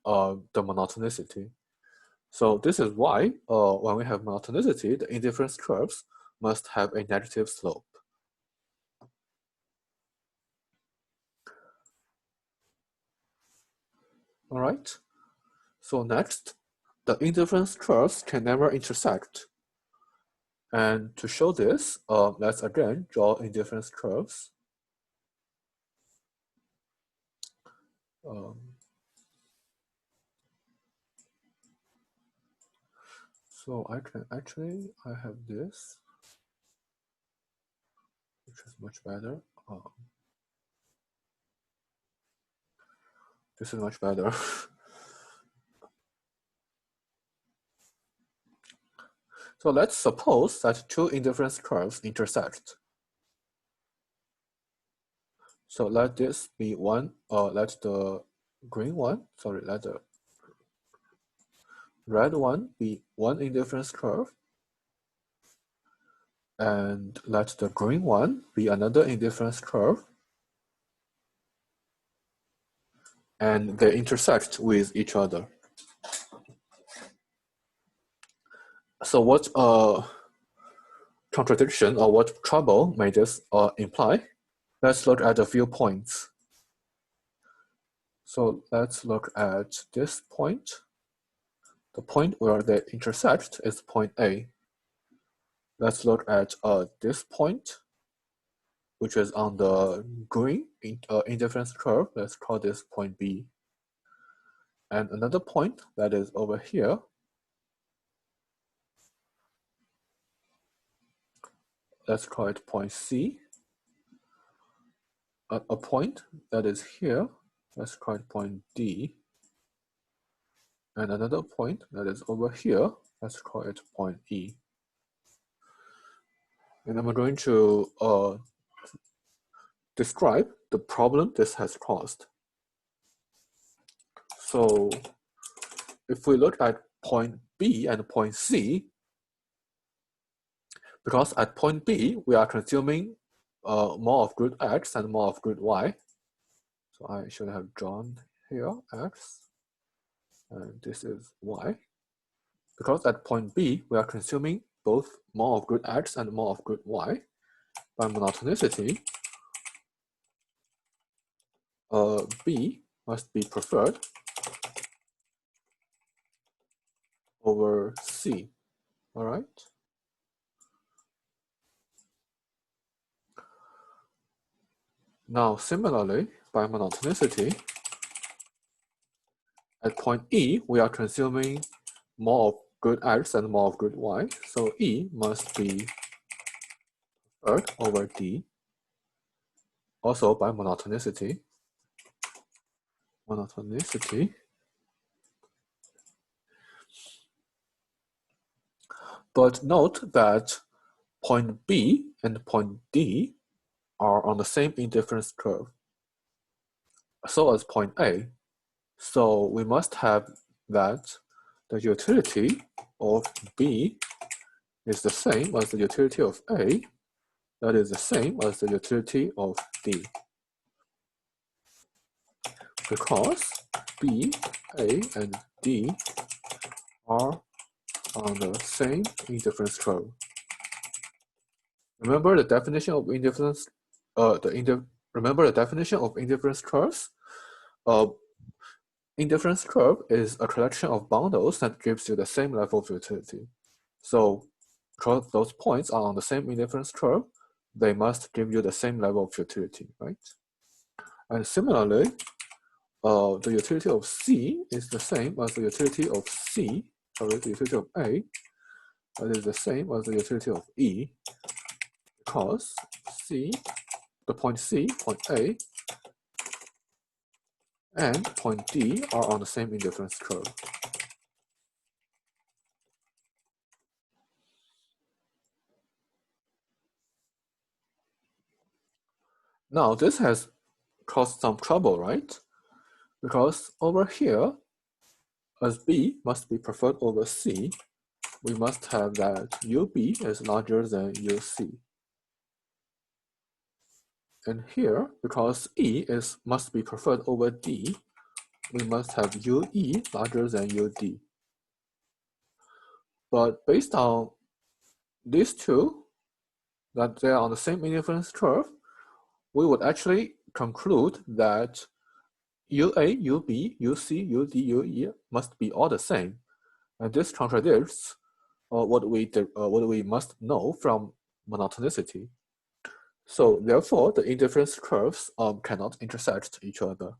the monotonicity. So this is why when we have monotonicity, the indifference curves must have a negative slope. All right. So next, the indifference curves can never intersect. And to show this, let's again draw indifference curves. So I have this, which is much better. This is much better. So let's suppose that two indifference curves intersect. So let this be one, let the green one, sorry, let the red one be one indifference curve, and let the green one be another indifference curve, and they intersect with each other. So what contradiction or what trouble may this imply? Let's look at a few points. So let's look at this point. The point where they intersect is point A. Let's look at this point, which is on the green indifference curve. Let's call this point B. And another point that is over here. Let's call it point C. A point that is here, let's call it point D. And another point that is over here, let's call it point E. And I'm going to describe the problem this has caused. So if we look at point B and point C, because at point B, we are consuming more of group X and more of group Y. So I should have drawn here X, and this is Y. Because at point B, we are consuming both more of group X and more of group Y. By monotonicity, B must be preferred over C, all right? Now, similarly, by monotonicity, at point E, we are consuming more of group X and more of group Y, so E must be preferred over D. Also by monotonicity, but note that point B and point D are on the same indifference curve, so as point A. So we must have that the utility of B is the same as the utility of A, that is the same as the utility of D. Because B, A, and D are on the same indifference curve. Remember the definition of indifference. Remember the definition of indifference curves. Indifference curve is a collection of bundles that gives you the same level of utility. So, because those points are on the same indifference curve, they must give you the same level of utility, right? And similarly, the utility of C is the same as the utility of the utility of A, that is the same as the utility of E, because C, the point C, point A, and point D are on the same indifference curve. Now this has caused some trouble, right? Because over here, as B must be preferred over C, we must have that UB is larger than UC. And here, because E must be preferred over D, we must have UE larger than UD. But based on these two, that they are on the same indifference curve, we would actually conclude that UA, UB, UC, UD, UE must be all the same. And this contradicts what we must know from monotonicity. So therefore, the indifference curves cannot intersect each other.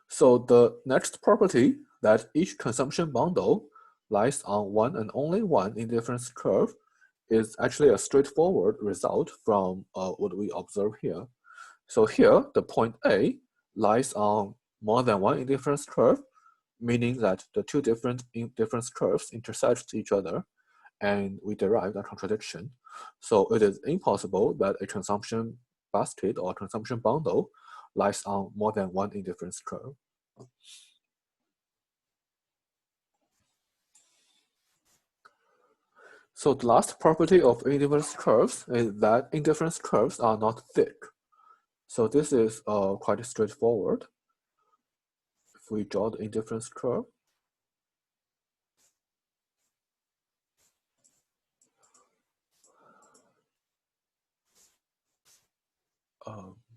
So the next property, that each consumption bundle lies on one and only one indifference curve, is actually a straightforward result from what we observe here. So here, the point A lies on more than one indifference curve, meaning that the two different indifference curves intersect each other, and we derive a contradiction. So it is impossible that a consumption basket or consumption bundle lies on more than one indifference curve. So the last property of indifference curves is that indifference curves are not thick. So this is quite straightforward. If we draw the indifference curve,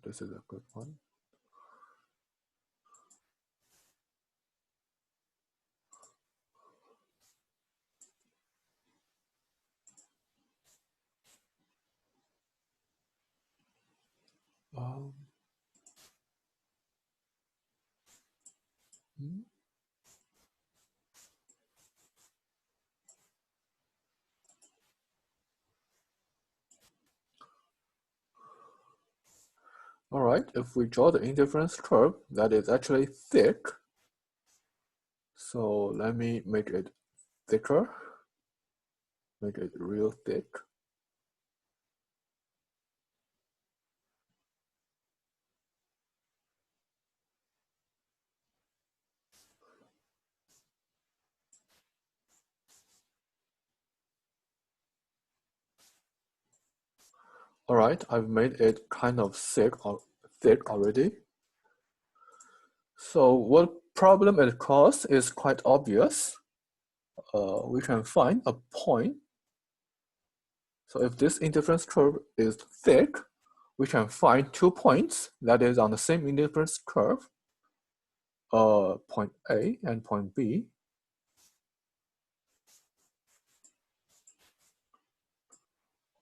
this is a good one. All right, if we draw the indifference curve that is actually thick, so let me make it thicker, make it real thick. All right, I've made it kind of thick already. So what problem it causes is quite obvious. We can find a point. So if this indifference curve is thick, we can find 2 points that is on the same indifference curve, point A and point B.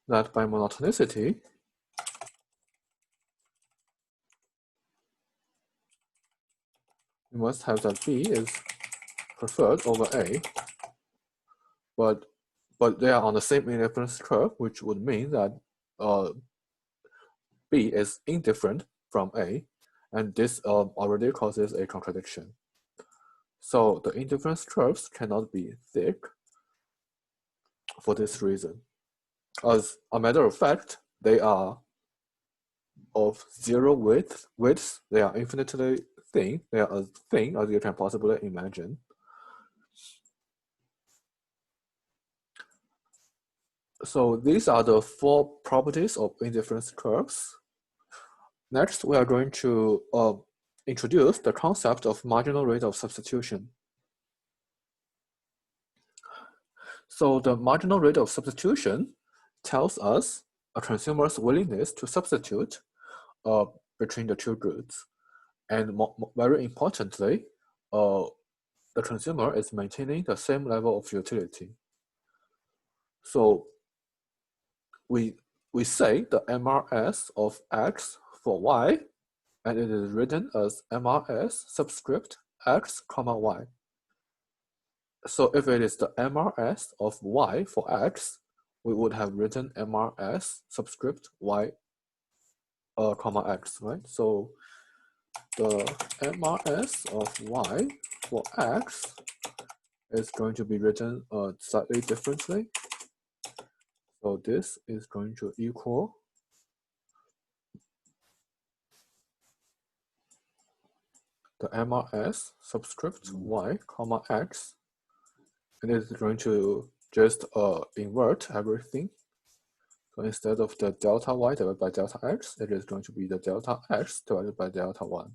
That by monotonicity, we must have that B is preferred over A, but they are on the same indifference curve, which would mean that B is indifferent from A, and this already causes a contradiction. So the indifference curves cannot be thick for this reason. As a matter of fact, they are of zero width. They are infinitely thin. They are as thin as you can possibly imagine. So these are the 4 properties of indifference curves. Next, we are going to introduce the concept of marginal rate of substitution. So the marginal rate of substitution tells us a consumer's willingness to substitute between the two goods. And very importantly, the consumer is maintaining the same level of utility. So we say the MRS of X for Y, and it is written as MRS subscript X comma Y. So if it is the MRS of y for x, we would have written MRS subscript y comma x, right? So the MRS of y for x is going to be written slightly differently. So this is going to equal the MRS subscript y comma x, and it is going to just invert everything. So instead of the delta y divided by delta x, it is going to be the delta x divided by delta 1.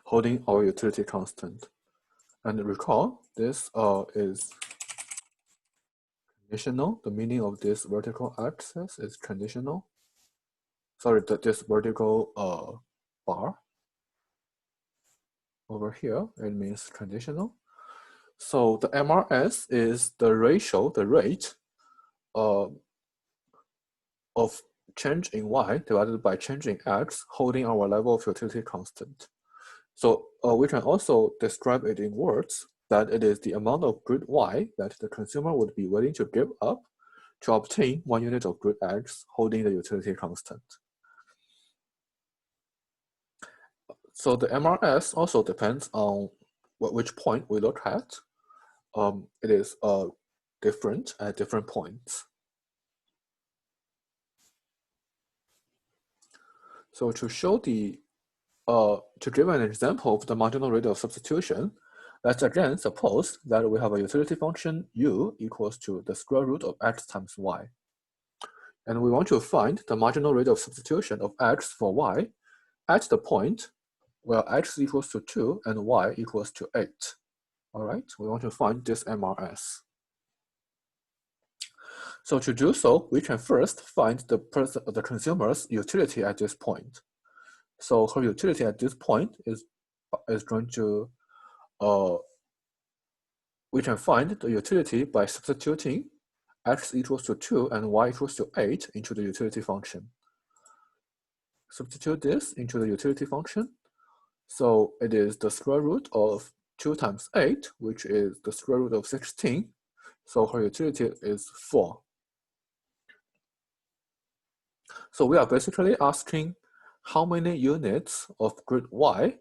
Holding our utility constant. And recall, this is conditional. The meaning of this vertical axis is conditional. Sorry, this vertical bar over here, it means conditional. So the MRS is the ratio, the rate of change in y divided by change in x, holding our level of utility constant. So we can also describe it in words that it is the amount of grid y that the consumer would be willing to give up to obtain 1 unit of grid x holding the utility constant. So the MRS also depends on which point we look at. It is different at different points. So to show the to give an example of the marginal rate of substitution, let's again suppose that we have a utility function u equals to the square root of x times y. And we want to find the marginal rate of substitution of x for y at the point where x equals to 2 and y equals to 8. All right, we want to find this MRS. So to do so, we can first find the consumer's utility at this point. So her utility at this point is going to, we can find the utility by substituting x equals to 2 and y equals to 8 into the utility function. Substitute this into the utility function. So it is the square root of 2 times 8, which is the square root of 16. So her utility is 4. So we are basically asking how many units of grid y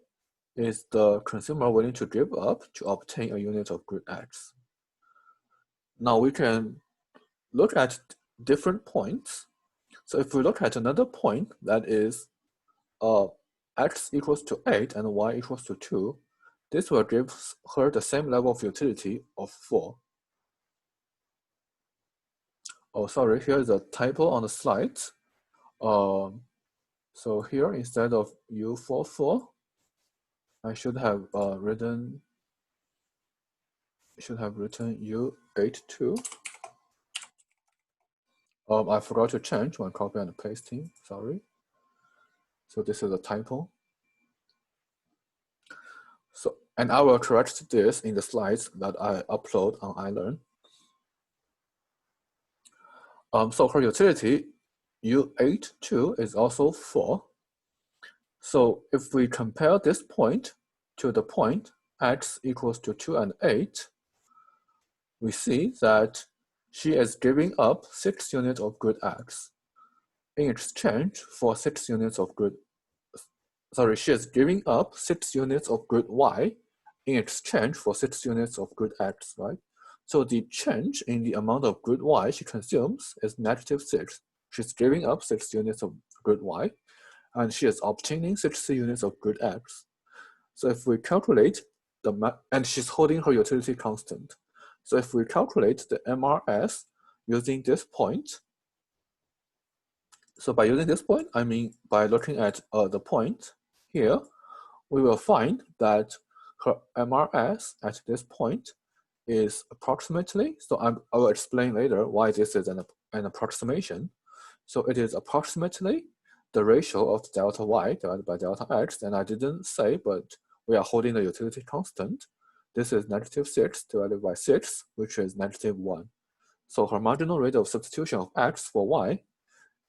is the consumer willing to give up to obtain a unit of grid x. Now we can look at different points. So if we look at another point that is x equals to 8 and y equals to 2, this will give her the same level of utility of 4. Oh, sorry, here is a typo on the slides. So here, instead of U44, I should have written U82. I forgot to change when copy and pasting, sorry. So this is a typo. So, and I will correct this in the slides that I upload on iLearn. So her utility, U82 is also 4. So if we compare this point to the point x equals to 2 and 8, we see that she is giving up 6 units of grid x in exchange for 6 units of grid, sorry, she is giving up 6 units of grid y in exchange for 6 units of grid x, right? So the change in the amount of grid y she consumes is -6. She's giving up 6 units of grid y, and she is obtaining 60 units of grid x. So if we calculate and she's holding her utility constant. So if we calculate the MRS using this point, so by using this point, I mean by looking at the point here, we will find that her MRS at this point is approximately, so I will explain later why this is an approximation. So it is approximately the ratio of delta y divided by delta x, and I didn't say, but we are holding the utility constant. This is -6 divided by 6, which is -1. So her marginal rate of substitution of x for y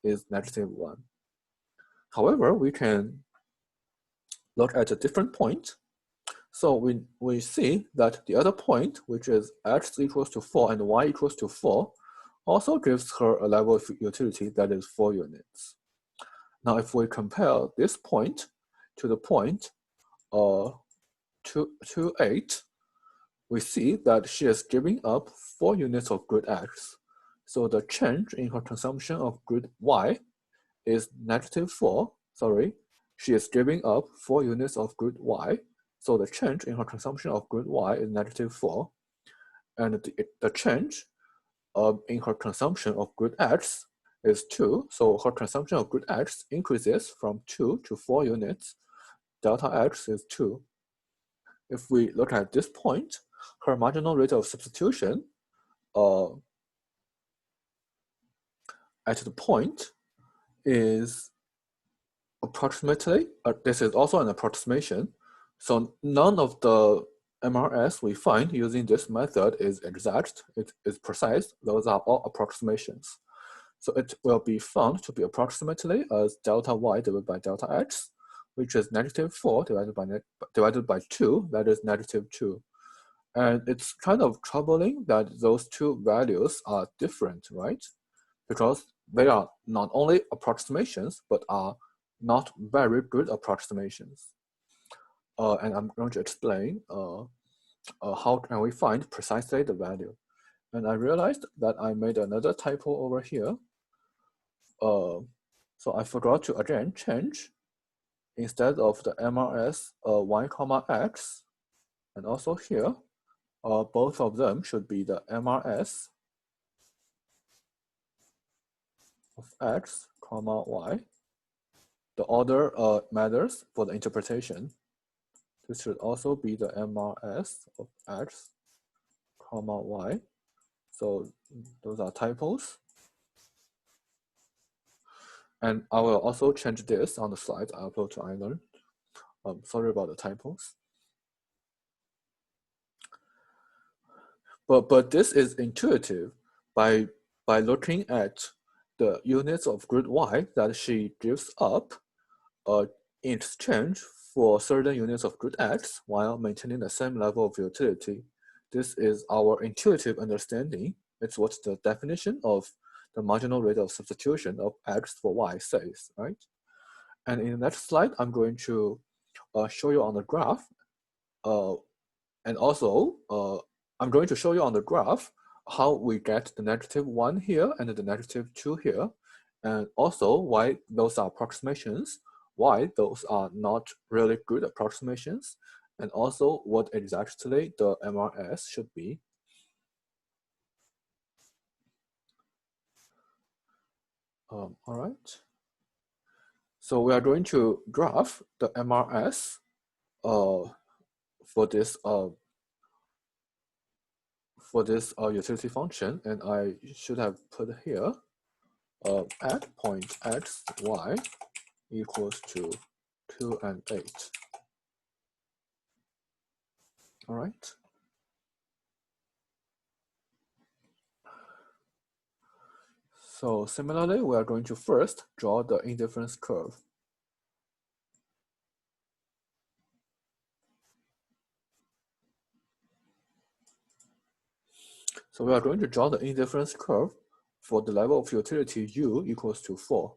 is -1. However, we can look at a different point. So we see that the other point, which is x equals to 4 and y equals to 4, also gives her a level of utility that is 4 units. Now, if we compare this point to the point 2, 8, we see that she is giving up 4 units of grid X. So the change in her consumption of grid Y is -4. Sorry, she is giving up 4 units of grid Y. So the change in her consumption of grid Y is -4. And the change in her consumption of grid X is 2. So her consumption of grid X increases from 2 to 4 units. Delta X is 2. If we look at this point, her marginal rate of substitution at the point is approximately, this is also an approximation. So none of the MRS we find using this method is exact, it is precise. Those are all approximations. So it will be found to be approximately as delta y divided by delta x, which is -4 divided by 2, that is -2. And it's kind of troubling that those two values are different, right? Because they are not only approximations, but are not very good approximations. And I'm going to explain how can we find precisely the value. And I realized that I made another typo over here. So I forgot to again change, instead of the MRS y comma x, and also here, both of them should be the MRS of x comma y. The order matters for the interpretation. This should also be the MRS of x comma y. So those are typos. And I will also change this on the slides I upload to iLearn. Sorry about the typos. But this is intuitive by looking at the units of grid Y that she gives up in exchange for certain units of grid X while maintaining the same level of utility. This is our intuitive understanding. It's what the definition of the marginal rate of substitution of X for Y says, right? And in the next slide, I'm going to show you on the graph. And also, I'm going to show you on the graph how we get the -1 here and the -2 here, and also why those are approximations, why those are not really good approximations, and also what exactly the MRS should be. All right. So we are going to graph the MRS for this utility function, and I should have put here at point x, y equals to 2 and 8. All right. So similarly, we are going to first draw the indifference curve. So we are going to draw the indifference curve for the level of utility U equals to 4.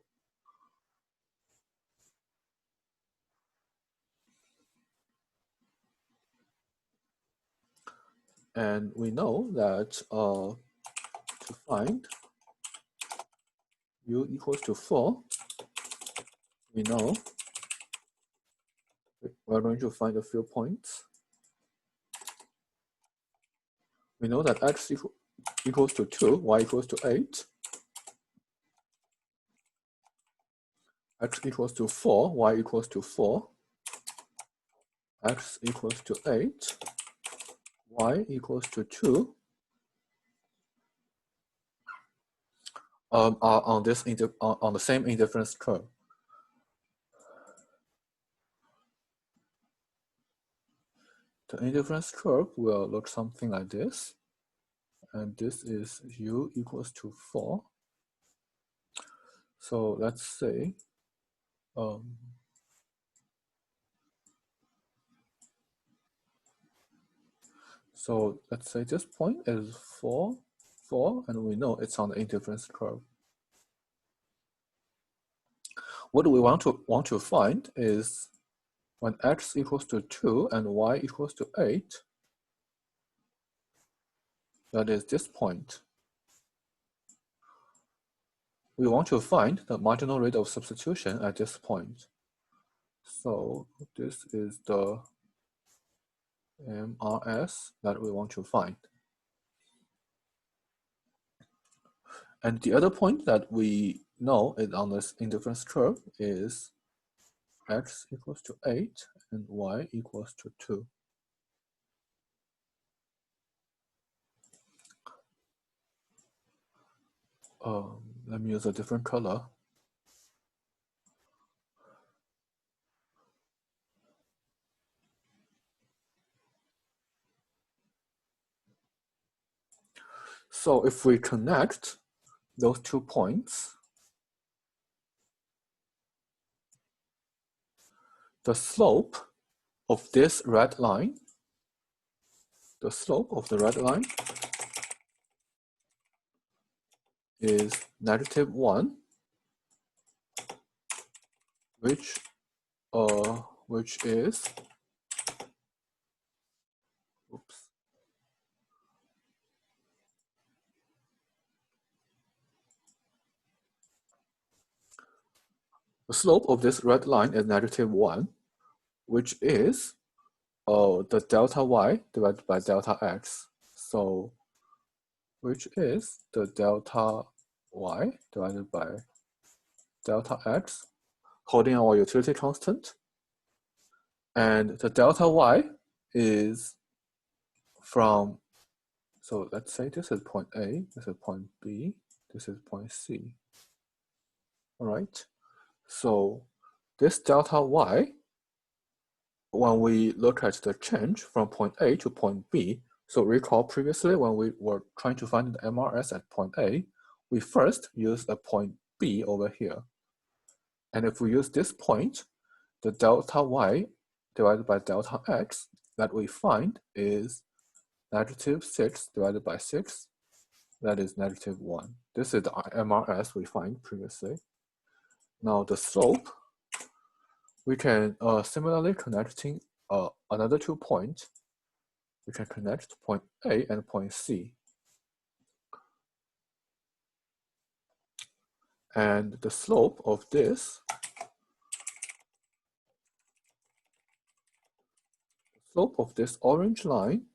And we know that to find U equals to 4, we know we're going to find a few points. We know that x equals to 2, y equals to 8. X equals to 4, y equals to 4. X equals to 8, y equals to 2. Are on the same indifference curve. The indifference curve will look something like this, and this is U equals to 4. So let's say So let's say this point is 4, 4, and we know it's on the indifference curve. What we want to find is when x equals to 2 and y equals to 8, that is this point. We want to find the marginal rate of substitution at this point. So this is the MRS that we want to find. And the other point that we know is on this indifference curve is x equals to 8 and y equals to 2. Let me use a different color. So if we connect those 2 points, the slope of this red line, the slope of the red line is -1, which is, oops. The slope of this red line is -1, which is the delta y divided by delta x. So, which is the delta y divided by delta x, holding our utility constant. And the delta y is from, so let's say this is point A, this is point B, this is point C. All right. So this delta y, when we look at the change from point A to point B, so recall previously when we were trying to find the MRS at point A, we first used a point B over here. And if we use this point, the delta y divided by delta x that we find is -6 divided by 6, that is -1. This is the MRS we find previously. Now the slope, we can similarly connecting another 2 points. We can connect point A and point C. And the slope of this, orange line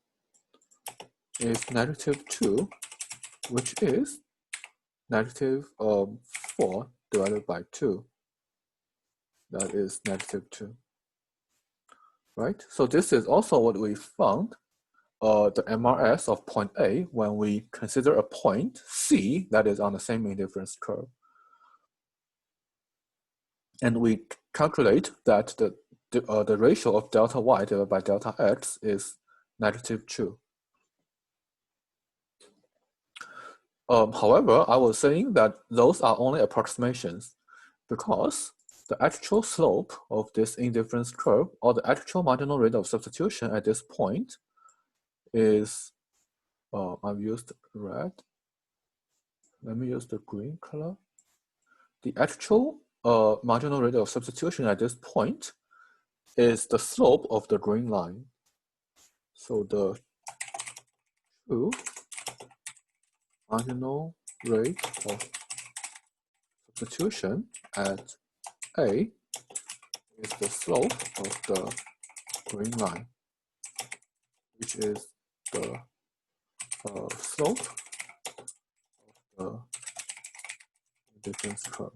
is -2, which is -4 divided by 2. That is -2. Right? So this is also what we found, the MRS of point A when we consider a point C that is on the same indifference curve. And we calculate that the ratio of delta y divided by delta x is -2. However, I was saying that those are only approximations because the actual slope of this indifference curve or the actual marginal rate of substitution at this point is, I've used red. Let me use the green color. The actual marginal rate of substitution at this point is the slope of the green line. So the true marginal rate of substitution at A is the slope of the green line, which is the slope of the difference curve.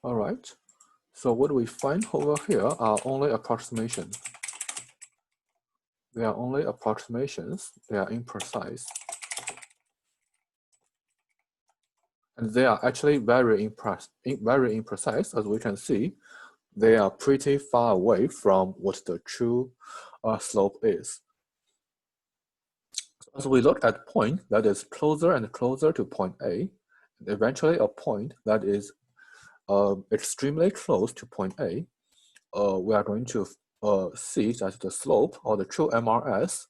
All right, so what we find over here are only approximations. They are only approximations, they are imprecise. And they are actually very imprecise, as we can see. They are pretty far away from what the true slope is. So as we look at a point that is closer and closer to point A, and eventually a point that is extremely close to point A, we are going to see that the slope or the true MRS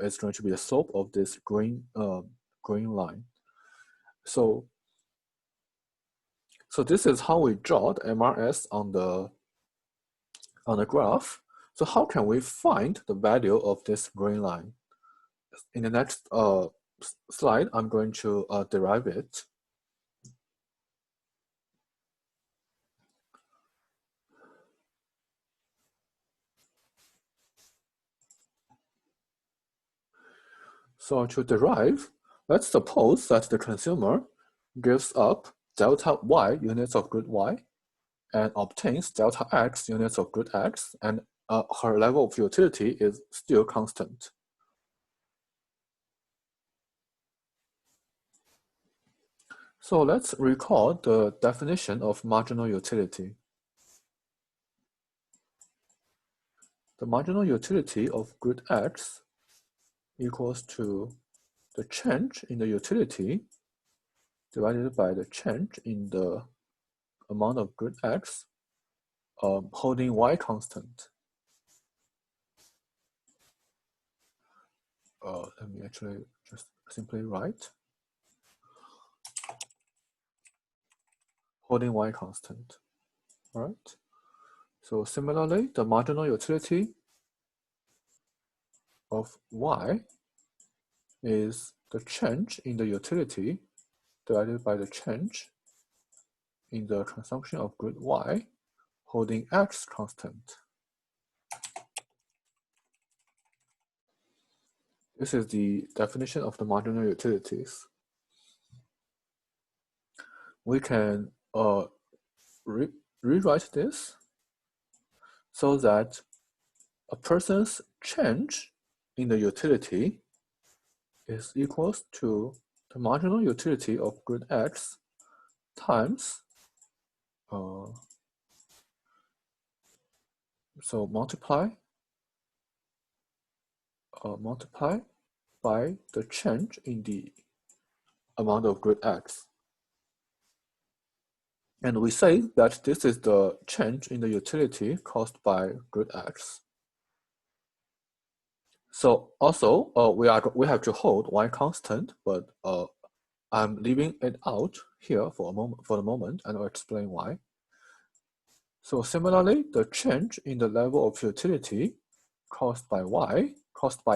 is going to be the slope of this green line. So this is how we draw the MRS on the graph. So how can we find the value of this green line? In the next slide, I'm going to derive it. So to derive, let's suppose that the consumer gives up delta y units of grid y and obtains delta x units of grid x, and her level of utility is still constant. So let's recall the definition of marginal utility. The marginal utility of grid x equals to the change in the utility divided by the change in the amount of grid x holding y constant. Let me actually just simply write holding y constant. All right. So similarly, the marginal utility of y is the change in the utility divided by the change in the consumption of grid y holding x constant. This is the definition of the marginal utilities. We can rewrite this so that a person's change in the utility is equals to the marginal utility of grid x times so multiply by the change in the amount of grid x. And we say that this is the change in the utility caused by grid x. So also we have to hold y constant, but I'm leaving it out here for the moment, and I'll explain why. So similarly, the change in the level of utility caused by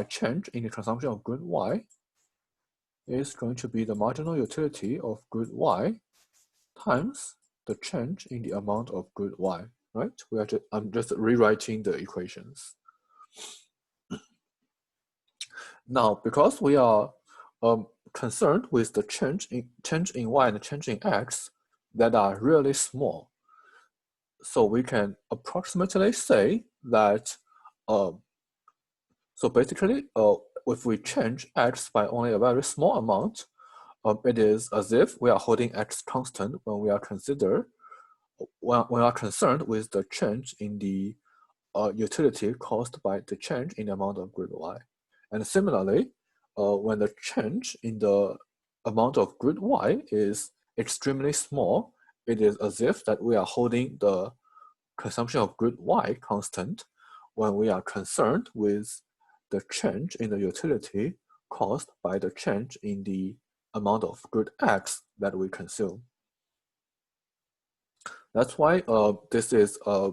change in the consumption of grid y is going to be the marginal utility of grid y times the change in the amount of grid y, right? I'm just rewriting the equations. Now, because we are concerned with the change in y and the change in x that are really small, so we can approximately say that so basically if we change x by only a very small amount, it is as if we are holding x constant when we are concerned with the change in the utility caused by the change in the amount of grid y. And similarly, when the change in the amount of grid y is extremely small, it is as if that we are holding the consumption of grid y constant when we are concerned with the change in the utility caused by the change in the amount of grid x that we consume. That's why this is a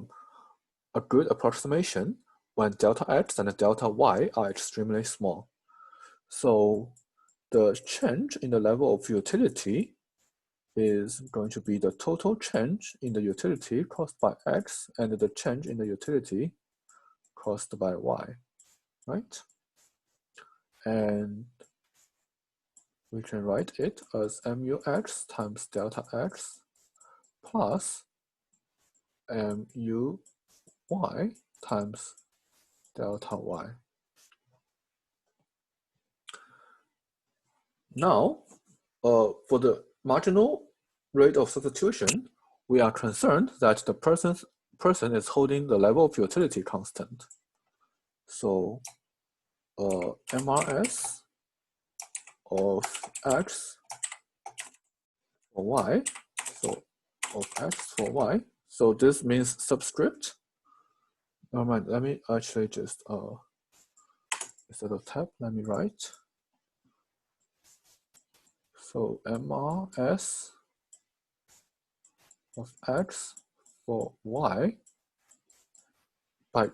good approximation when delta x and delta y are extremely small. So the change in the level of utility is going to be the total change in the utility caused by x and the change in the utility caused by y, right? And we can write it as MUX times delta x plus MUY times delta y. Now, for the marginal rate of substitution, we are concerned that the person is holding the level of utility constant. So MRS of x for y, so of x for y. So this means subscript Never mind, let me actually just, instead of tab, let me write. So MRS of X for Y by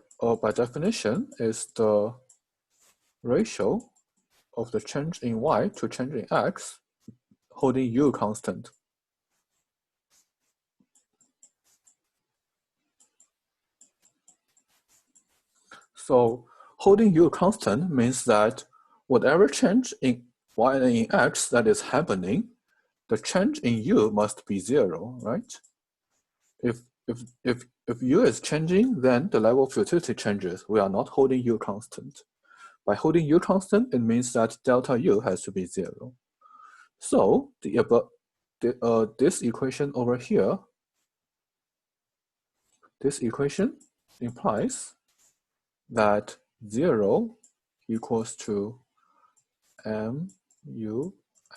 definition is the ratio of the change in Y to change in X holding U constant. So holding U constant means that whatever change in Y and in X that is happening, the change in U must be 0, right? If U is changing, then the level of utility changes. We are not holding U constant. By holding U constant, it means that delta U has to be 0. So this equation over here, this equation implies that 0 equals to mu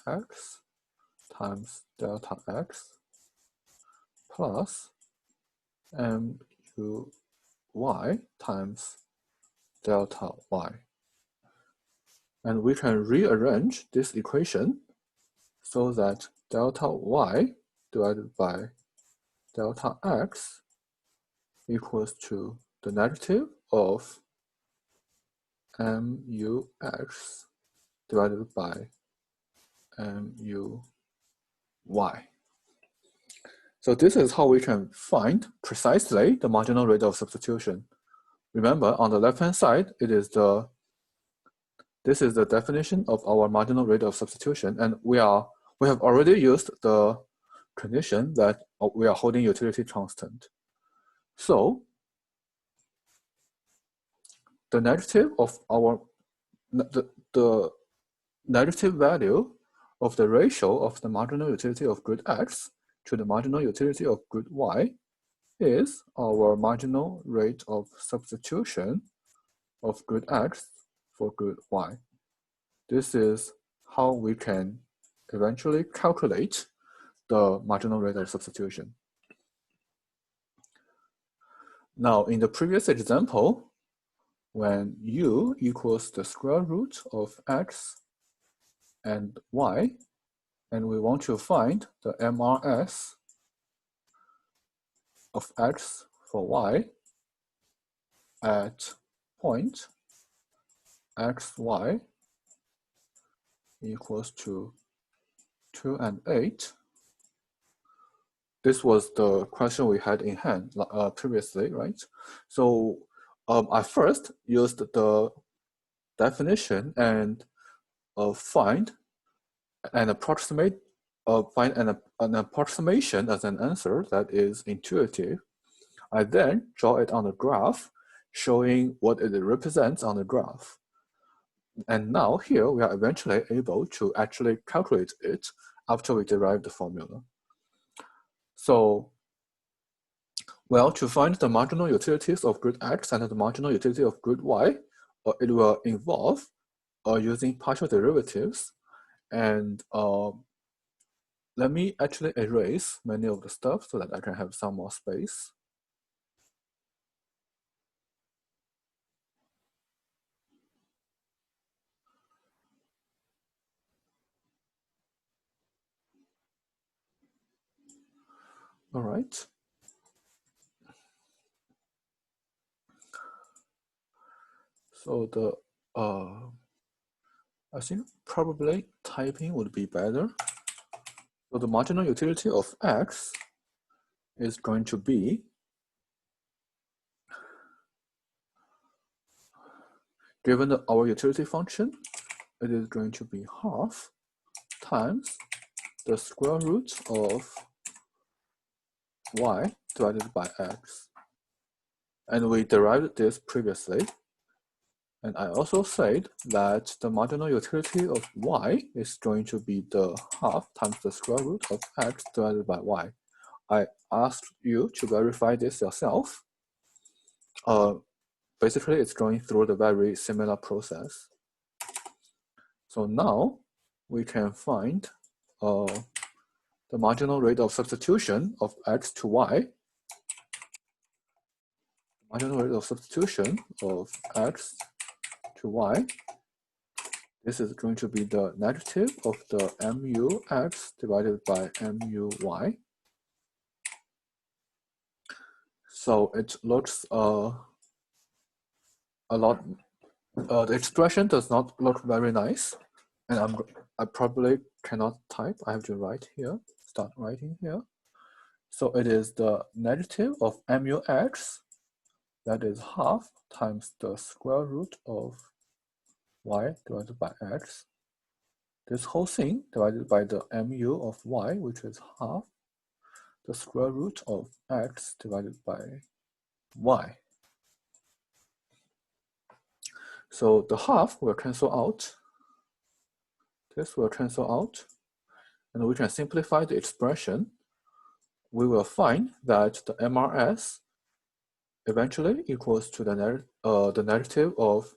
x times delta x plus mu y times delta y. And we can rearrange this equation so that delta y divided by delta x equals to the negative of mu x divided by mu y. So this is how we can find precisely the marginal rate of substitution. Remember, on the left-hand side, this is the definition of our marginal rate of substitution, and we have already used the condition that we are holding utility constant. So the negative of the negative value of the ratio of the marginal utility of grid X to the marginal utility of grid Y is our marginal rate of substitution of grid X for grid Y. This is how we can eventually calculate the marginal rate of substitution. Now, in the previous example, when U equals the square root of X and Y, and we want to find the MRS of X for Y at point XY equals to 2 and 8. This was the question we had in hand previously, right? So I first used the definition and find an approximation as an answer that is intuitive. I then draw it on the graph, showing what it represents on the graph. And now here we are eventually able to actually calculate it after we derive the formula. So, well, to find the marginal utilities of grid X and the marginal utility of grid Y, it will involve using partial derivatives. And let me actually erase many of the stuff so that I can have some more space. All right. So I think probably typing would be better. So the marginal utility of X is going to be given our utility function, it is going to be half times the square root of y divided by x. And we derived this previously. And I also said that the marginal utility of y is going to be the half times the square root of x divided by y. I asked you to verify this yourself. Basically, it's going through the very similar process. So now we can find the marginal rate of substitution of x to y. The marginal rate of substitution of x to y. This is going to be the negative of the mu(x) divided by mu(y). So it looks a lot. The expression does not look very nice, and I probably cannot type. I have to write here. Start writing here. So it is the negative of mu(x), that is half times the square root of y divided by x. This whole thing divided by the mu of y, which is half the square root of x divided by y. So the half will cancel out. This will cancel out. And we can simplify the expression. We will find that the MRS eventually equals to the negative of,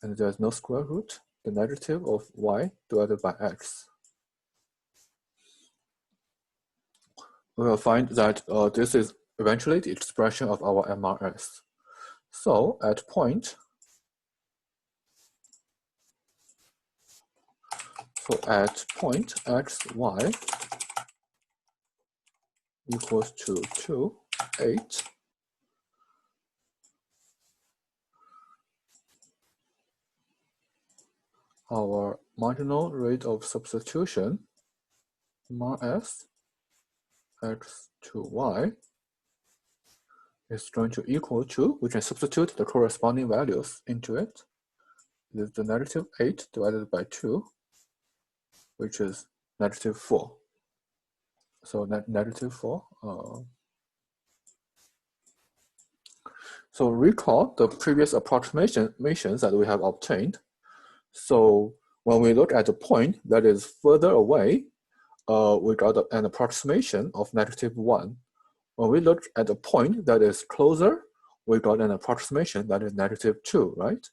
and there's no square root, the negative of y divided by x. We will find that this is eventually the expression of our MRS. So at point x, y equals to 2, 8, our marginal rate of substitution, MRS x to y, is going to equal to, we can substitute the corresponding values into it. It is the negative 8 divided by 2, which is negative 4. So negative 4. So recall the previous approximations that we have obtained. So when we look at a point that is further away, we got an approximation of negative 1. When we look at a point that is closer, we got an approximation that is negative 2, right?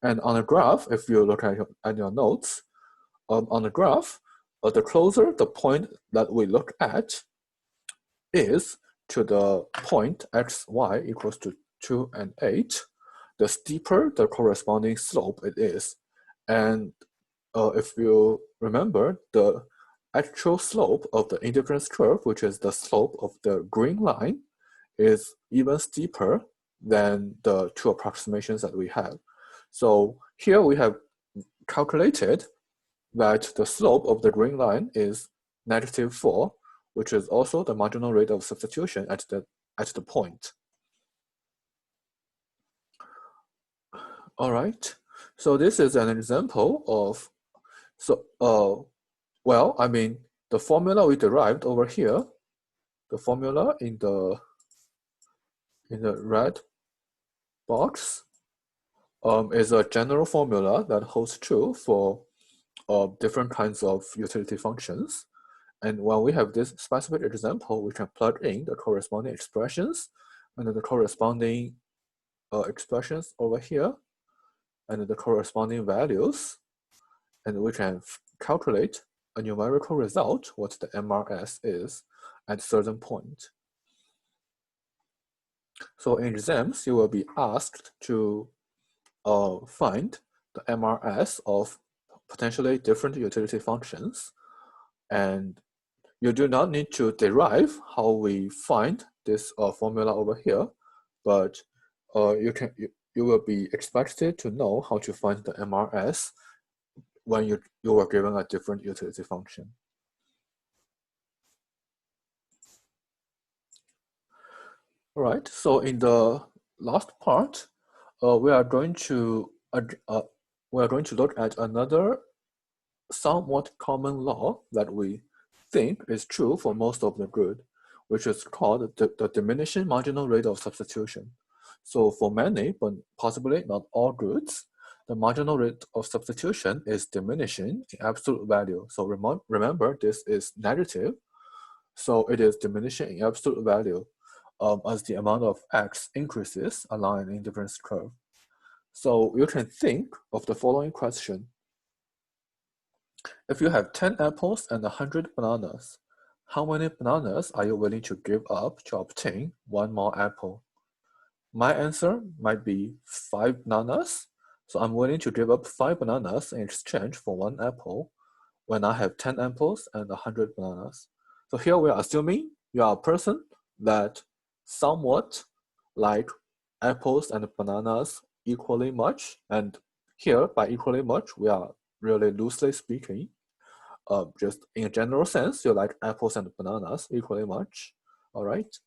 And on a graph, if you look at your notes, on the graph, the closer the point that we look at is to the point x, y equals to 2 and 8, the steeper the corresponding slope it is. And if you remember, the actual slope of the indifference curve, which is the slope of the green line, is even steeper than the two approximations that we have. So here we have calculated that the slope of the green line is negative 4, which is also the marginal rate of substitution at the point. All right, so this is an example of, well, I mean, the formula we derived over here, the formula in the red box is a general formula that holds true for different kinds of utility functions. And when we have this specific example, we can plug in the corresponding expressions and the corresponding expressions over here and the corresponding values, and we can calculate a numerical result, what the MRS is at a certain point. So in exams, you will be asked to find the MRS of potentially different utility functions, and you do not need to derive how we find this formula over here, but you will be expected to know how to find the MRS when you are given a different utility function. All right, so in the last part, we are going to look at another somewhat common law that we think is true for most of the good, which is called the diminishing marginal rate of substitution. So for many, but possibly not all goods, the marginal rate of substitution is diminishing in absolute value. So remember, this is negative. So it is diminishing in absolute value as the amount of x increases along an indifference curve. So you can think of the following question. If you have 10 apples and 100 bananas, how many bananas are you willing to give up to obtain one more apple? my answer might be 5 bananas. So I'm willing to give up 5 bananas in exchange for 1 apple when I have 10 apples and 100 bananas. So here we are assuming you are a person that somewhat like apples and bananas equally much. And here, by equally much, we are really loosely speaking. Just in a general sense, you like apples and bananas equally much. All right.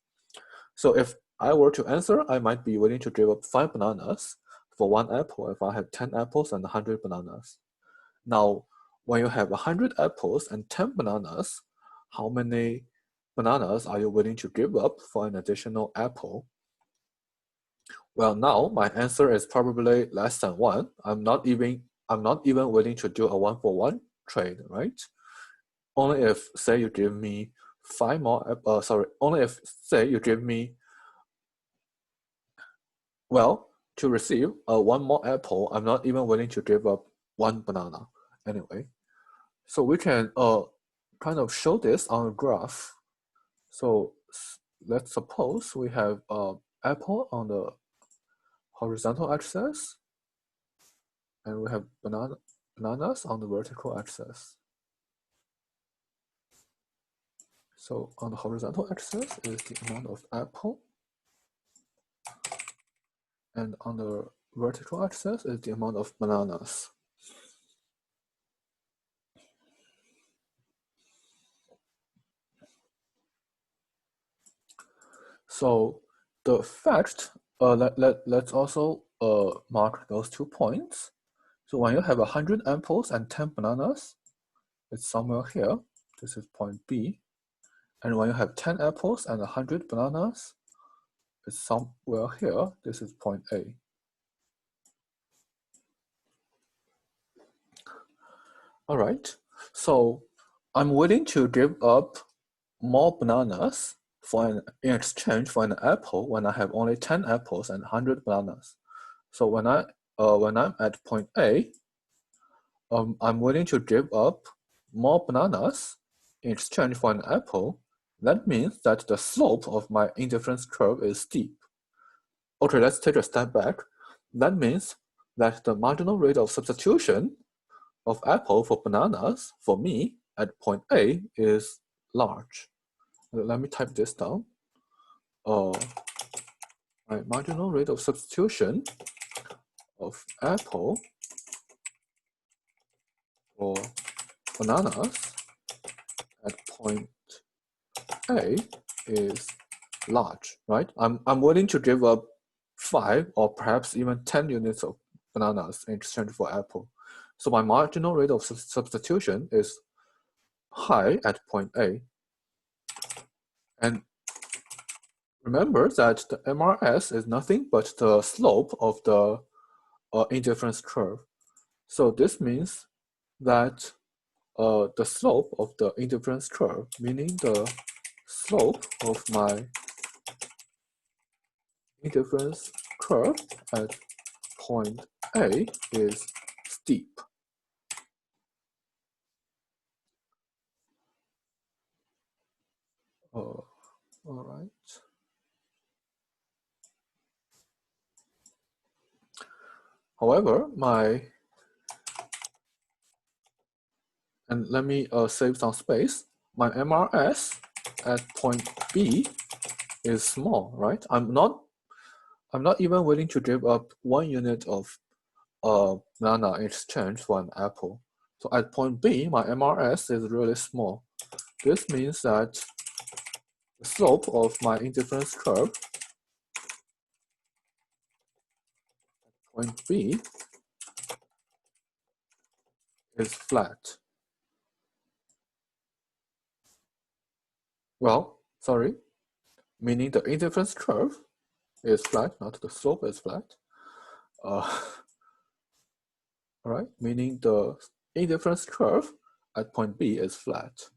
So if I were to answer, I might be willing to give up 5 bananas for 1 apple if I have 10 apples and 100 bananas. Now, when you have 100 apples and 10 bananas, how many bananas are you willing to give up for an additional apple? Well, now my answer is probably less than 1. I'm not even willing to do a 1-for-1 trade, right? Only if, say, you give me 5 more, only if, say, you give me, well, to receive 1 more apple, I'm not even willing to give up 1 banana anyway. So we can kind of show this on a graph. So let's suppose we have apple on the horizontal axis, and we have bananas on the vertical axis. So on the horizontal axis is the amount of apple, and on the vertical axis is the amount of bananas. So the fact, let's also mark those 2 points. So when you have 100 apples and 10 bananas, it's somewhere here. This is point B. And when you have 10 apples and 100 bananas, it's somewhere here. This is point A. All right. So I'm willing to give up more bananas in exchange for an apple when I have only 10 apples and 100 bananas. So when I'm at point A, I'm willing to give up more bananas in exchange for an apple. That means that the slope of my indifference curve is steep. Okay, let's take a step back. That means that the marginal rate of substitution of apple for bananas for me at point A is large. Let me type this down. My marginal rate of substitution of apple for bananas at point A is large, right? I'm willing to give up 5 or perhaps even 10 units of bananas in exchange for apple. So my marginal rate of substitution is high at point A. And remember that the MRS is nothing but the slope of the indifference curve. So this means that the slope of the indifference curve, meaning the slope of my indifference curve at point A is steep. All right. However, and let me save some space. My MRS at point B is small, right? I'm not even willing to give up 1 unit of banana in exchange for an apple. So at point B, my MRS is really small. This means that the slope of my indifference curve at point B is flat. Well, sorry, meaning the indifference curve is flat, not the slope is flat. All right, meaning the indifference curve at point B is flat.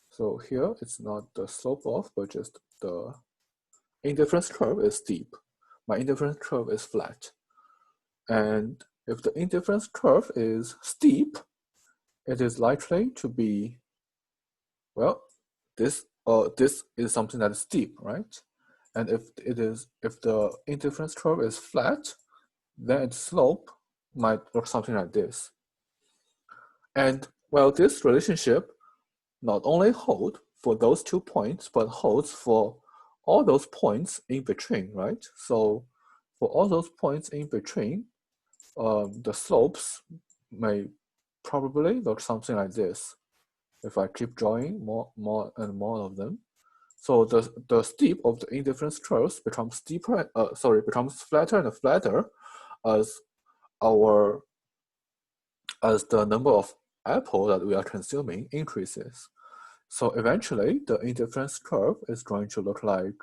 So here it's not the slope of, but just the indifference curve is steep. My indifference curve is flat. And if the indifference curve is steep, it is likely to be, well, this is something that is steep, right? And if the indifference curve is flat, then its slope might look something like this. And well, this relationship not only holds for those 2 points, but holds for all those points in between, right? So for all those points in between, the slopes may probably look something like this. If I keep drawing more and more of them. So the steep of the indifference curves becomes becomes flatter and flatter as the number of apple that we are consuming increases. So eventually the indifference curve is going to look like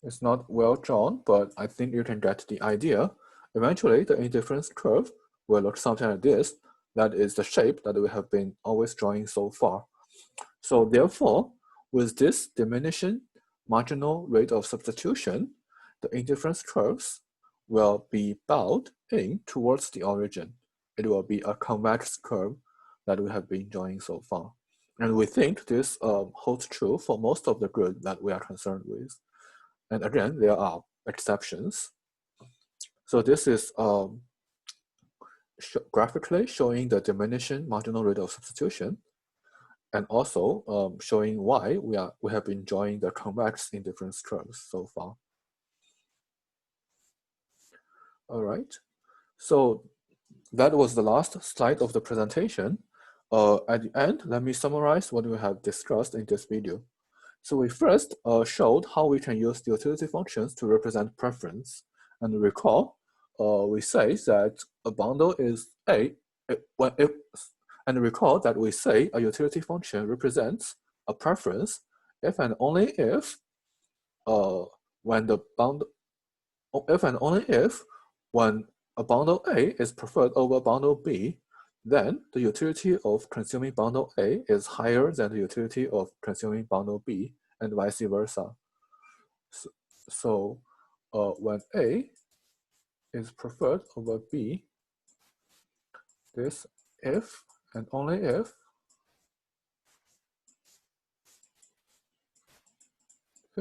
it's not well drawn, but I think you can get the idea. Eventually the indifference curve will look something like this. That is the shape that we have been always drawing so far. So therefore, with this diminishing marginal rate of substitution, the indifference curves will be bowed in towards the origin. It will be a convex curve that we have been drawing so far. And we think this holds true for most of the grid that we are concerned with. And again, there are exceptions. So this is graphically showing the diminishing marginal rate of substitution, and also showing why we have been drawing the convex indifference curves so far. All right, so that was the last slide of the presentation. At the end, let me summarize what we have discussed in this video. So we first showed how we can use the utility functions to represent preference. And recall, we say that a bundle is and recall that we say a utility function represents a preference if and only if when a bundle A is preferred over bundle B, then the utility of consuming bundle A is higher than the utility of consuming bundle B, and vice versa. So when A is preferred over B, this if and only if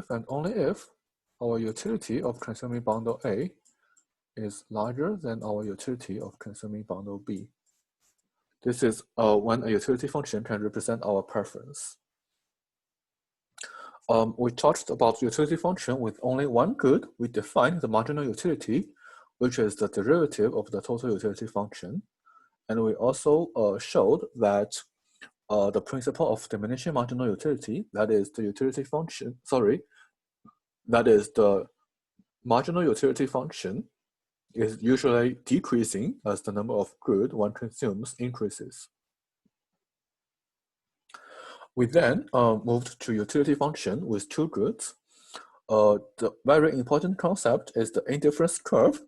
and only if our utility of consuming bundle A is larger than our utility of consuming bundle B. This is when a utility function can represent our preference. We talked about utility function with only one good. We defined the marginal utility, which is the derivative of the total utility function. And we also showed that the principle of diminishing marginal utility, that is the utility function, that is the marginal utility function is usually decreasing as the number of good one consumes increases. We then moved to utility function with two goods. The very important concept is the indifference curve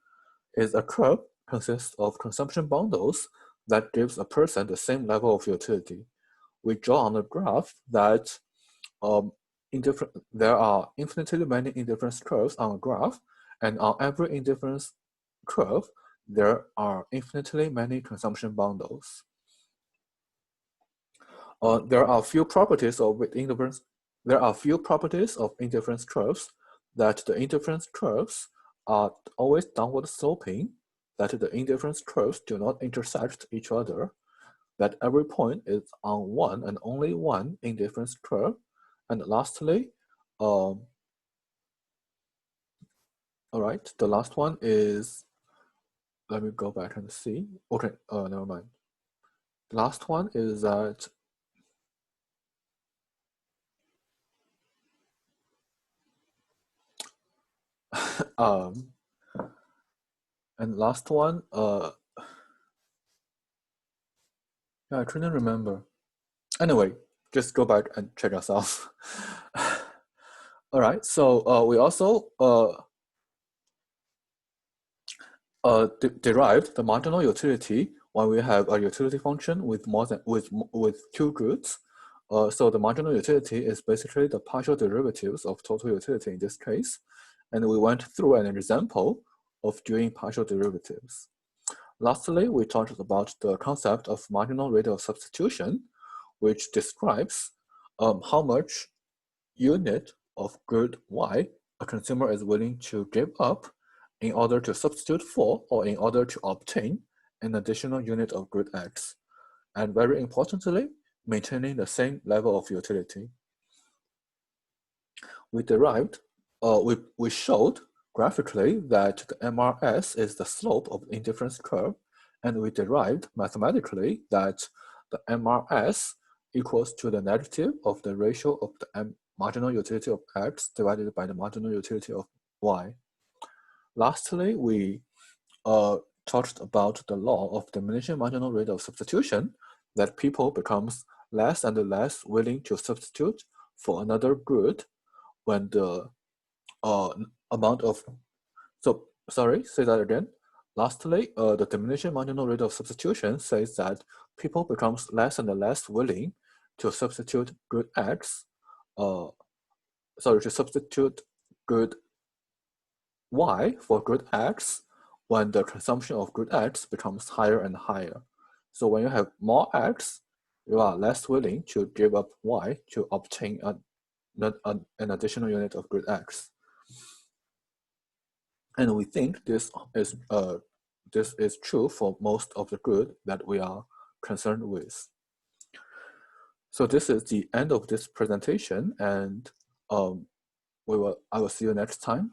is a curve consists of consumption bundles that gives a person the same level of utility. We draw on a graph that there are infinitely many indifference curves on a graph, and on every indifference curve, there are infinitely many consumption bundles. There are few properties of indifference. There are few properties of indifference curves that the indifference curves are always downward sloping, that the indifference curves do not intersect each other, that every point is on one and only one indifference curve, and lastly, all right, the last one is, let me go back and see. Okay, never mind. The last one is that and last one, yeah, I couldn't remember. Anyway, just go back and check yourself. All right, so we also derived the marginal utility when we have a utility function with two goods. So the marginal utility is basically the partial derivatives of total utility in this case. And we went through an example of doing partial derivatives. Lastly, we talked about the concept of marginal rate of substitution, which describes how much unit of good Y a consumer is willing to give up in order to substitute for or in order to obtain an additional unit of good X. And very importantly, maintaining the same level of utility. We derived, we showed graphically that the MRS is the slope of the indifference curve, and we derived mathematically that the MRS equals to the negative of the ratio of the marginal utility of X divided by the marginal utility of Y. Lastly, we talked about the law of diminishing marginal rate of substitution, that people becomes less and less willing to substitute for another good when the amount of, say that again. Lastly, the diminishing marginal rate of substitution says that people becomes less and less willing to substitute good X, to substitute good Y for good X when the consumption of good X becomes higher and higher. So when you have more X, you are less willing to give up Y to obtain an additional unit of good X. And we think this is true for most of the good that we are concerned with. So this is the end of this presentation, and I will see you next time.